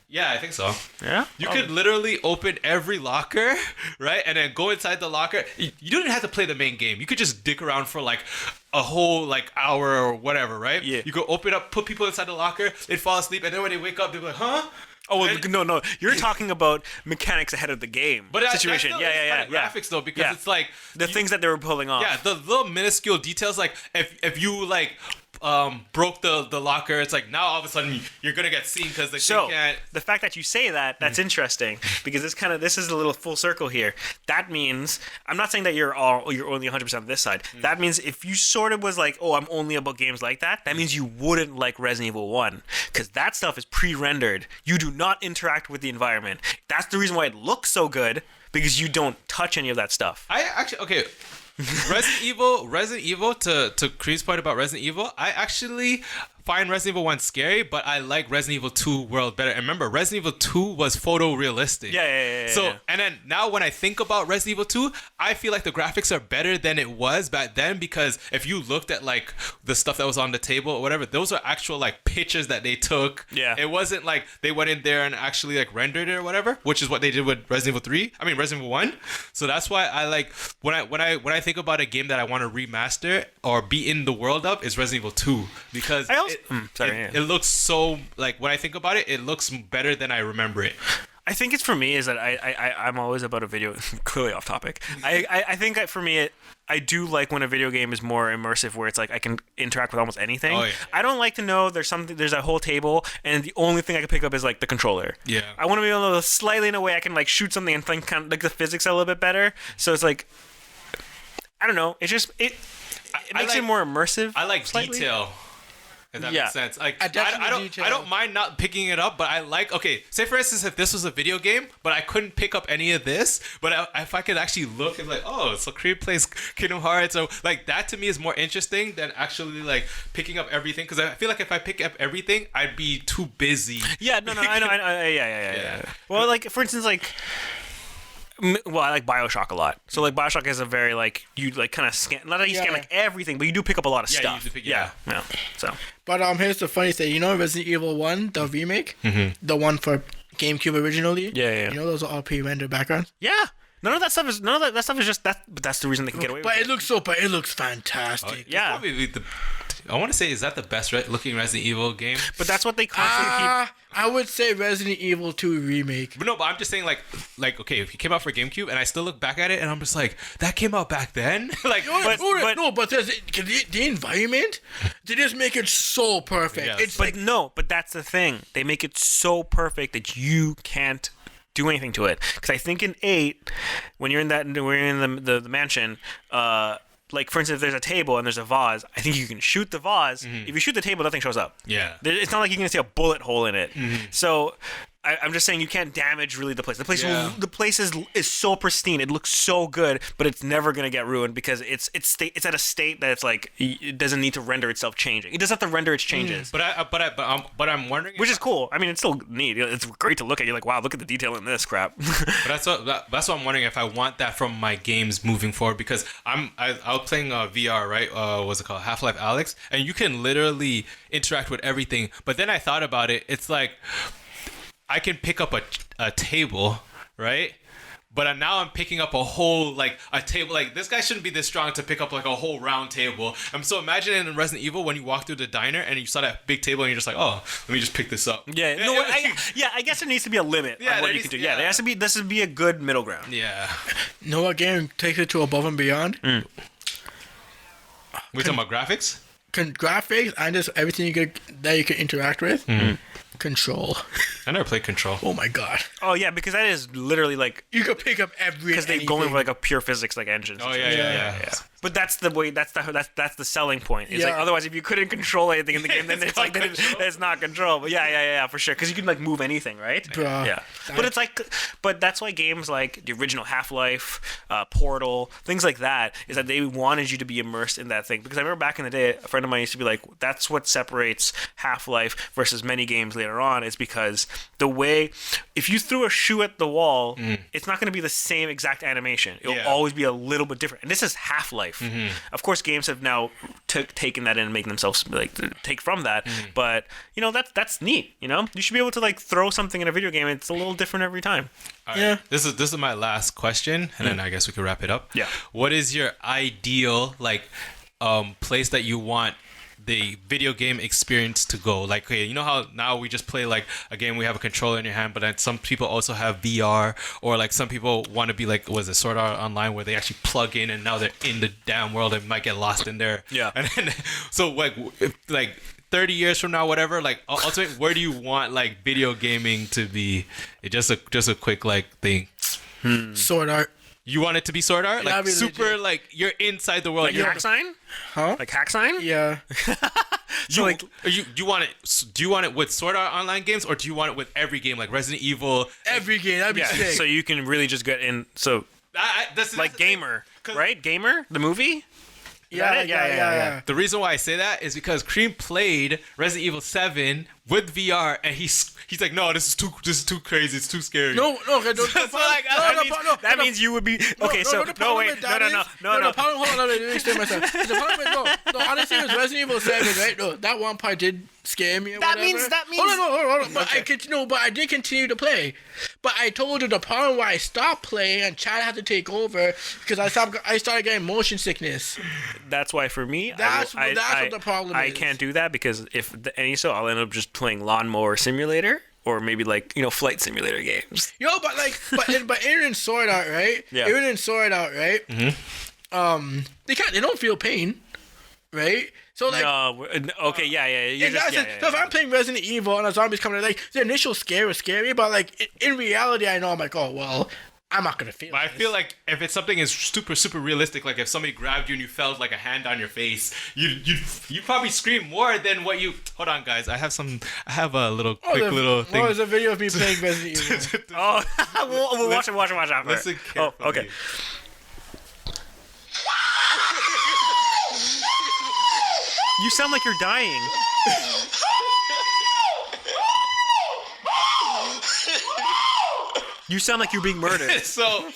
Yeah, I think so. Yeah. You could literally open every locker, right, and then go inside the locker. You didn't have to play the main game. You could just dick around for like a whole like hour or whatever, right? Yeah. You could open up, put people inside the locker, they'd fall asleep, and then when they wake up, they'd be like, huh? Oh well, And- no. You're talking about mechanics ahead of the game situation. That's still, Yeah. it's kind of graphics though, because Yeah. it's like The things that they were pulling off. yeah, the little minuscule details, like if you like broke the locker, it's like now all of a sudden you're gonna get seen because they So can't. the fact that you say that's interesting because this is a little full circle here. That means I'm not saying that you're only 100% on this side. That means if you sort of was like, oh, I'm only about games like that, that means you wouldn't like Resident Evil 1 because that stuff is pre-rendered. You do not interact with the environment. That's the reason why it looks so good because you don't touch any of that stuff. I actually okay. Resident Evil. To Creed's point about Resident Evil, I actually find Resident Evil 1 scary, but I like Resident Evil 2 world better. And remember, Resident Evil 2 was photorealistic. Yeah. So, and then now when I think about Resident Evil 2, I feel like the graphics are better than it was back then because if you looked at like the stuff that was on the table or whatever, those are actual like pictures that they took. Yeah. It wasn't like they went in there and actually like rendered it or whatever, which is what they did with Resident Evil 1. So that's why I like when I think about a game that I want to remaster or be in the world of is Resident Evil 2 because it looks so like when I think about it, it looks better than I remember it. I think it's for me is that I'm always about a video. Clearly off topic. I think that for me I do like when a video game is more immersive, where it's like I can interact with almost anything. Oh, yeah. I don't like to know there's a whole table and the only thing I can pick up is like the controller. Yeah. I want to be able to slightly in a way I can like shoot something and think kind of like the physics a little bit better. So it's like I don't know. It's just it makes like- it more immersive. I like slightly. detail. If that Yeah. makes sense. Like Attention to I detail. don't mind not picking it up, but I like, okay, say for instance if this was a video game, but I couldn't pick up any of this, but if I could actually look and like, oh, so Creed plays Kingdom Hearts, so like that to me is more interesting than actually like picking up everything, because I feel like if I pick up everything, I'd be too busy. Yeah, no, I know, yeah. Well, like for instance, like. Well, I like BioShock a lot. So like BioShock is a very like you like kind of scan, not that you scan like everything, but you do pick up a lot of Yeah, you stuff. do pick- yeah. So But here's the funny thing. You know Resident Evil 1, the remake? The one for GameCube originally? Yeah. You know those are all pre-rendered backgrounds? yeah, none of that stuff is just that. But that's the reason they can get away with But it. it looks fantastic. Yeah. Probably I want to say, is that the best looking Resident Evil game? But that's what they constantly keep. I would say Resident Evil 2 remake. But no, but I'm just saying, like, okay, if it came out for GameCube, and I still look back at it, and I'm just like, that came out back then. Like, But the environment, they just make it so perfect. Yes. It's But but that's the thing. They make it so perfect that you can't do anything to it. Because I think in 8, when you're in the mansion, like for instance, if there's a table and there's a vase, I think you can shoot the vase. If you shoot the table, nothing shows up. Yeah. It's not like you're gonna see a bullet hole in it. So I'm just saying you can't damage really the place. The place is so pristine. It looks so good, but it's never gonna get ruined because it's at a state that it's like it doesn't need to render itself changing. It doesn't have to render its changes. But I'm wondering, Which is cool. I mean, it's still neat. It's great to look at. You're like, wow, look at the detail in this crap. but that's what I'm wondering if I want that from my games moving forward, because I was playing VR, right? What's it called? Half-Life Alyx, and you can literally interact with everything. But then I thought about it. It's like I can pick up a table, right? But now I'm picking up a whole, like, a table. Like, this guy shouldn't be this strong to pick up, like, a whole round table. So imagine in Resident Evil when you walk through the diner and you saw that big table and you're just like, oh, let me just pick this up. Yeah. No. I guess there needs to be a limit on what you can do. Yeah. There has to be. This would be a good middle ground. Yeah. You know what game takes it to above and beyond? We're talking about graphics? Graphics and just everything that you can interact with. Control. I never played Control. Oh my god. Oh yeah, because that is literally like You could pick up because they're going with like a pure physics like engine. Oh yeah. But that's the way. That's the selling point. It's like Yeah. otherwise, if you couldn't control anything in the game, then it's like it's not control. But yeah, for sure. Because you can like move anything, right? Bruh. Yeah. But it's like, but that's why games like the original Half-Life, Portal, things like that, is that they wanted you to be immersed in that thing. Because I remember back in the day, a friend of mine used to be like, that's what separates Half-Life versus many games later on, is because the way, if you threw a shoe at the wall, it's not going to be the same exact animation. It'll always be a little bit different. And this is Half-Life. Of course, games have now taken that in and making themselves like take from that. But you know that's neat. You know, you should be able to like throw something in a video game. It's a little different every time. All right. This is my last question, and then I guess we can wrap it up. Yeah. What is your ideal place that you want the video game experience to go? Like, okay, you know how now we just play like a game, we have a controller in your hand, but then some people also have VR, or like some people want to be like, was it Sword Art Online, where they actually plug in and now they're in the damn world and might get lost in there. Yeah. And then so like 30 years from now, whatever, like ultimately, where do you want like video gaming to be? Just a quick like thing. Sword Art. You want it to be Sword Art? Like That'd be super legit. like you're inside the world. Like You're- Hack Sign? Huh? Like Hack Sign? Yeah. Do you want it with Sword Art Online games, or do you want it with every game like Resident Evil? Every game. That'd be Yeah. sick. So you can really just get in. So That's like the thing. Gamer, 'Cause- right? Gamer, the movie. yeah, it? Yeah. The reason why I say that is because Cream played Resident Evil 7 with VR, and he's like, no, this is too crazy, it's too scary. No, okay, That means you would be okay. So the no, problem wait, with that no. is- The problem, hold on, let me explain myself. The problem is, no, honestly, it was Resident Evil 7, right? No, that one part did scare me or That whatever. means- Hold on. But I did continue to play. But I told you the problem why I stopped playing and Chad had to take over because I started getting motion sickness. That's why for me, That's what the problem I is. can't do that because I'll end up just playing Lawnmower Simulator or maybe like Flight Simulator games. Yo, but even in Sword Art, right? Yeah. Even in Sword Art, right? They don't feel pain, right? So like. No, okay, yeah. You're In that sense, so if I'm playing Resident Evil and a zombie's coming, like the initial scare was scary, but like in reality, I know I'm like, oh well, I'm not gonna feel. But I feel like if it's something is super realistic, like if somebody grabbed you and you felt like a hand on your face, you probably scream more than what you. Hold on, guys. I have a little little thing. Oh, there's a video of me playing Resident Evil. we'll watch it after. Listen carefully. Oh, okay. You sound like you're dying. You sound like you're being murdered. so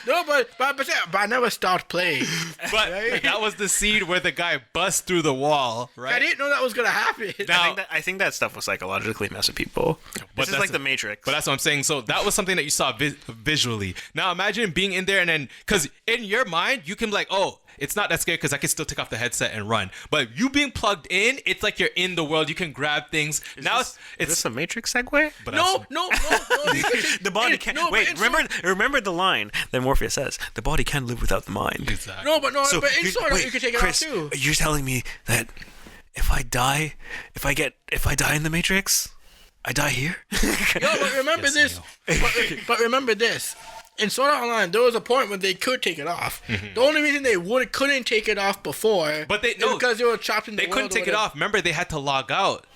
No, but I never stopped playing. But Right? that was the scene where the guy busts through the wall, right? I didn't know that was gonna happen. Now- I think that stuff will psychologically mess with people. This is that's like a- the Matrix. But that's what I'm saying. So that was something that you saw visually. Now imagine being in there and then, because in your mind, you can be like, oh, it's not that scary because I can still take off the headset and run. But you being plugged in, it's like you're in the world. You can grab things. Is this a Matrix segue? But No. The body can't. No, wait, but remember the line that Morpheus says: "The body can't live without the mind." Exactly. No, but in Sora wait, you can take Chris, it off too. you're telling me that if I die in the Matrix, I die here? No, but remember Yes, this. But remember this. In Sword Art Online, there was a point when they could take it off. The only reason they couldn't take it off before, But is because they were trapped in the They world. couldn't take it off. Remember, they had to log out.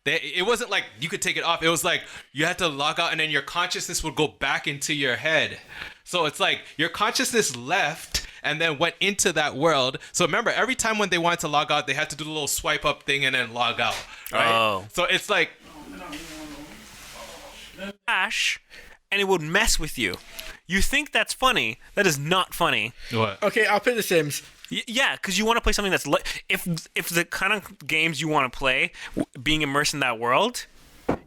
It wasn't like you could take it off. It was like you had to log out and then your consciousness would go back into your head. So it's like your consciousness left and then went into that world. So remember, every time when they wanted to log out, they had to do the little swipe up thing and then log out. Right? Oh. So it's like... Ash, and it would mess with you. You think that's funny? That is not funny. What? Okay, I'll play The Sims. Yeah, because you want to play something that's if the kind of games you want to play, being immersed in that world,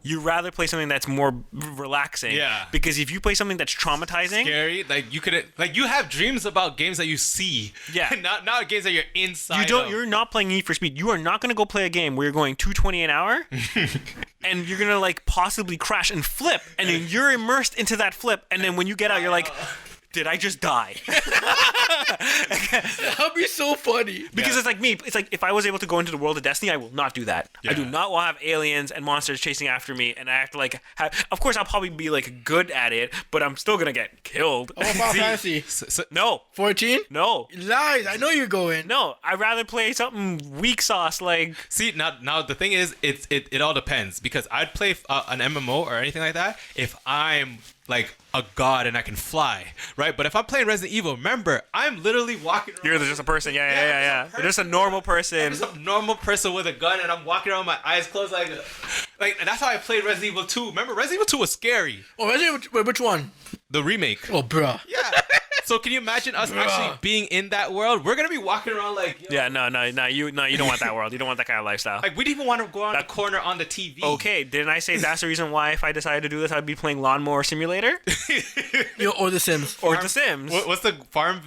you'd rather play something that's more relaxing. Yeah. Because if you play something that's traumatizing, Scary, like you could, like you have dreams about games that you see. Yeah. not games that you're inside. of. you're not playing Need for Speed. You are not going to go play a game where you're going 220 an hour, and you're gonna like possibly crash and flip, and then you're immersed into that flip, and then when you get out, you're like, did I just die? That'd be so funny. Because it's like me. It's like if I was able to go into the world of Destiny, I will not do that. I do Yeah. not want to have aliens and monsters chasing after me, and I have to like have. Of course, I'll probably be like good at it, but I'm still gonna get killed. Oh, Final Fantasy. No, 14? no, Lies. I know you're going. no. I'd rather play something weak sauce like. See, now the thing is, it all depends because I'd play an MMO or anything like that if I'm like a god and I can fly, right? But if I'm playing Resident Evil, remember, I'm literally walking around. You're just a person. Yeah. You're just a normal person. I'm just a normal person with a gun and I'm walking around with my eyes closed like that's how I played Resident Evil 2. Remember, Resident Evil 2 was scary. Oh, Resident Evil, which one? The remake. Oh, bruh. Yeah. So can you imagine us actually being in that world? We're gonna be walking around like, yo, Yeah, no. You don't want that world. You don't want that kind of lifestyle. like we didn't even want to go on the corner on the TV. Okay, didn't I say that's the reason why if I decided to do this, I'd be playing Lawnmower Simulator Or The Sims. or The Sims, What's the farm?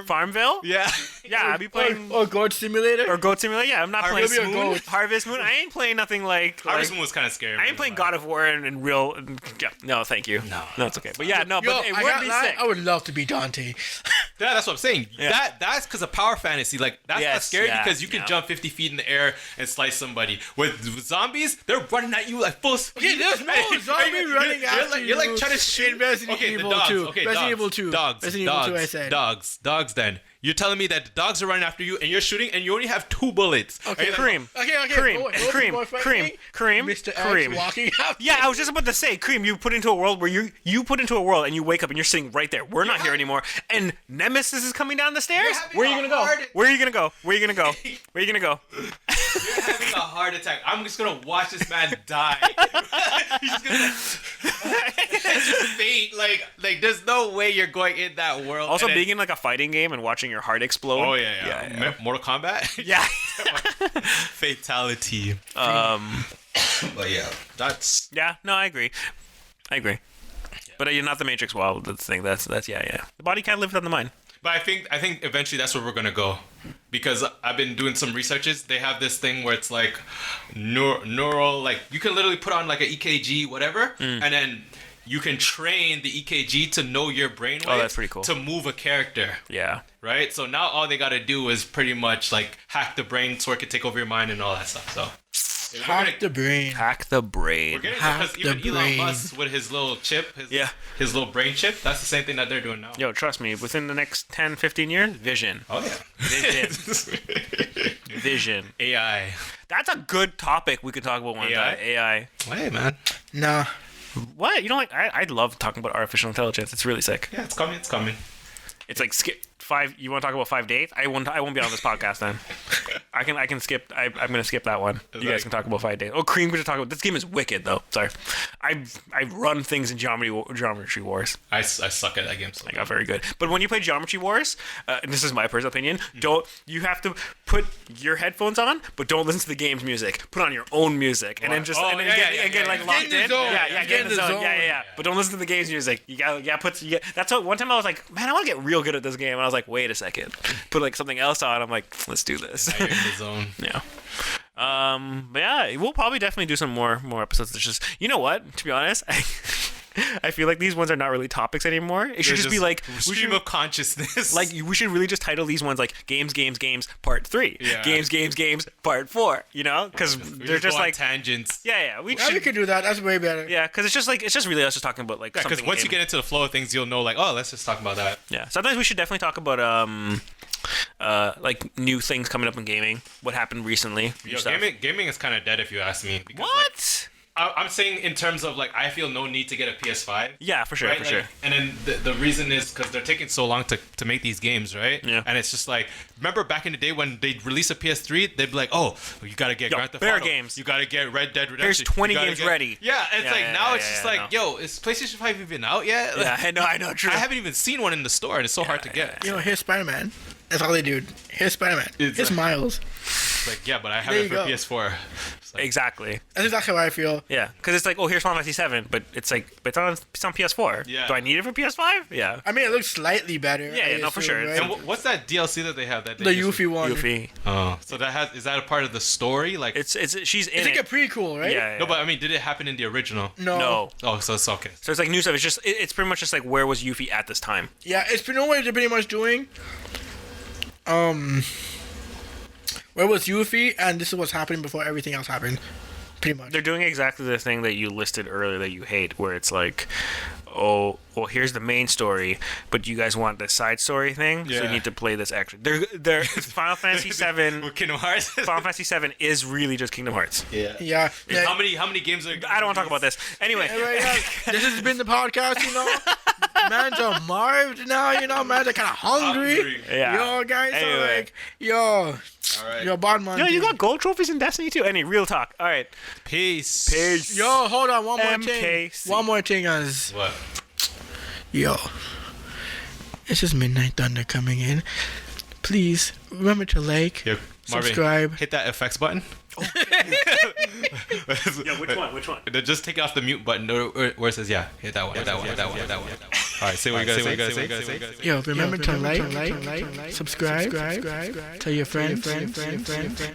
Farmville? Yeah. Yeah, I'd be playing Or Goat Simulator. or Goat Simulator. Yeah, I'm not Harvest playing Moon? Harvest Moon. I ain't playing nothing like. Harvest Moon was kind of scary. I ain't playing God of War and real. Yeah, no, thank you. No, it's okay. But yeah, no, but it would be sick. I would love to be Dante. Yeah, that's what I'm saying. Yeah. That's because of power fantasy. Like that's not Yes, scary yeah, because you can yeah. jump 50 feet in the air and slice somebody. With zombies, they're running at you like full speed. Okay, there's no zombie running after You're like you trying to shoot. in Resident Okay, Evil the dogs. 2. Okay, Resident dogs. Evil 2. Dogs. Resident Evil 2, I said. Dogs. Then you're telling me that the dogs are running after you and you're shooting and you only have 2 bullets. Okay, Cream. Okay. Cream. Mr. X walking after. Yeah, I was just about to say, Cream, you put into a world where you put into a world and you wake up and you're sitting right there. We're not here anymore. And Nemesis is coming down the stairs? Where are you gonna go? Where are you gonna go? Where are you gonna go? Where are you gonna go? You're having a heart attack. I'm just gonna watch this man die. He's just gonna just faint. Like there's no way you're going in that world. Also, and then- being in like a fighting game and watching your heart explode. Oh yeah. Mortal Kombat. Yeah. Fatality. But yeah, that's Yeah, no, I agree. But you're not the Matrix. Well, that's the thing. That's yeah. The body can't live without the mind. But I think eventually that's where we're gonna go, because I've been doing some researches. They have this thing where it's like neural, like you can literally put on like an EKG, whatever, and then you can train the EKG to know your brainwave. Oh, that's pretty cool. To move a character, Yeah. right? So now all they gotta do is pretty much like hack the brain so it can take over your mind and all that stuff. So Hack the brain. Hack the brain. We're getting Hack because even the Elon brain. Musk with his little chip, his little brain chip, that's the same thing that they're doing now. Yo, trust me, within the next 10, 15 years, vision. Oh yeah. Vision. Vision. AI. That's a good topic we could talk about one time. AI. Hey man. Nah. What? You know what? I love talking about artificial intelligence. It's really sick. Yeah, it's coming. It's coming. It's like skip 5. You want to talk about 5 dates? I won't be on this podcast then. I can skip. I'm gonna skip that one. You guys can talk about 5 days. Oh, Cream, we're to talk about. This game is wicked though. Sorry, I run things in Geometry Wars. I suck at that game. So I got very good. But when you play Geometry Wars, and this is my personal opinion, you have to put your headphones on, but don't listen to the game's music. Put on your own music, and then just get like locked in. Get in the zone. Yeah. But don't listen to the game's music. You got put. That's what one time I was like, man, I want to get real good at this game. And I was like, wait a second, put like something else on. I'm like, let's do this. Now you're in the zone. Yeah. But yeah, we'll probably definitely do some more episodes. It's just, you know what? To be honest, I feel like these ones are not really topics anymore. It should just be like stream of consciousness. Like we should really just title these ones like games part 3, games part 4. You know, because they're just like tangents. Yeah. We could do that. That's way better. Yeah, because it's just really us just talking about like. Because once you get into the flow of things, you'll know like, oh, let's just talk about that. Yeah. Sometimes we should definitely talk about like new things coming up in gaming. What happened recently? Gaming is kind of dead if you ask me. Because, what? I'm saying in terms of like I feel no need to get a PS5. Yeah, for sure, right? for sure. And then the reason is because they're taking so long to make these games, right? Yeah. And it's just like, remember back in the day when they'd release a PS3, they'd be like, oh, you gotta get Grand Theft Auto games. You gotta get Red Dead Redemption. Here's 20 games ready. Yeah, it's now it's just like, yo, is PlayStation 5 even out yet? Yeah, I know, true. I haven't even seen one in the store, and it's so hard to get. Yo, here's Spider-Man. That's all they do. Here's Spider-Man. Here's Miles. It's like, yeah, but I have it for PS4. Like, exactly. That's exactly how I feel. Yeah, because it's like, oh, here's Final Fantasy 7, but it's like, it's on PS4. Yeah. Do I need it for PS5? Yeah. I mean, it looks slightly better. Yeah, no, for sure. Right? And what's that DLC that they have? That the Yuffie one. Yuffie. Oh, so is that a part of the story? Like, she's in it's like a prequel, right? Yeah. No, but I mean, did it happen in the original? No. Oh, so it's okay. So it's like new stuff. It's just, it's pretty much just like, where was Yuffie at this time? Yeah, it's been what they're pretty much doing. Where was Yuffie? And this is what's happening before everything else happened. Pretty much. They're doing exactly the thing that you listed earlier that you hate, where it's like, oh, well, here's the main story, but you guys want the side story thing, so you need to play this extra. They're Final Fantasy 7. With Kingdom Hearts. Final Fantasy 7 is really just Kingdom Hearts. Yeah. How many games are? I don't want to talk about this. Anyway, this has been the podcast. You know, man's are marved now. You know, man's are kind of hungry. Yeah. Yo, guys, Anyway. are like, yo. All right. Yo, Bodman. Yo, you got gold trophies in Destiny too. Any real talk? All right. Peace. Yo, hold on. One more thing. MKC. One more thing, guys. What? Yo, it's just Midnight Thunder coming in. Please remember to like, Yo, Marvin, subscribe. hit that FX button. Yo, which one? Just take off the mute button where it says hit that one. All right, say what you gotta say. Yo, remember to like, subscribe, tell your friends. Friend.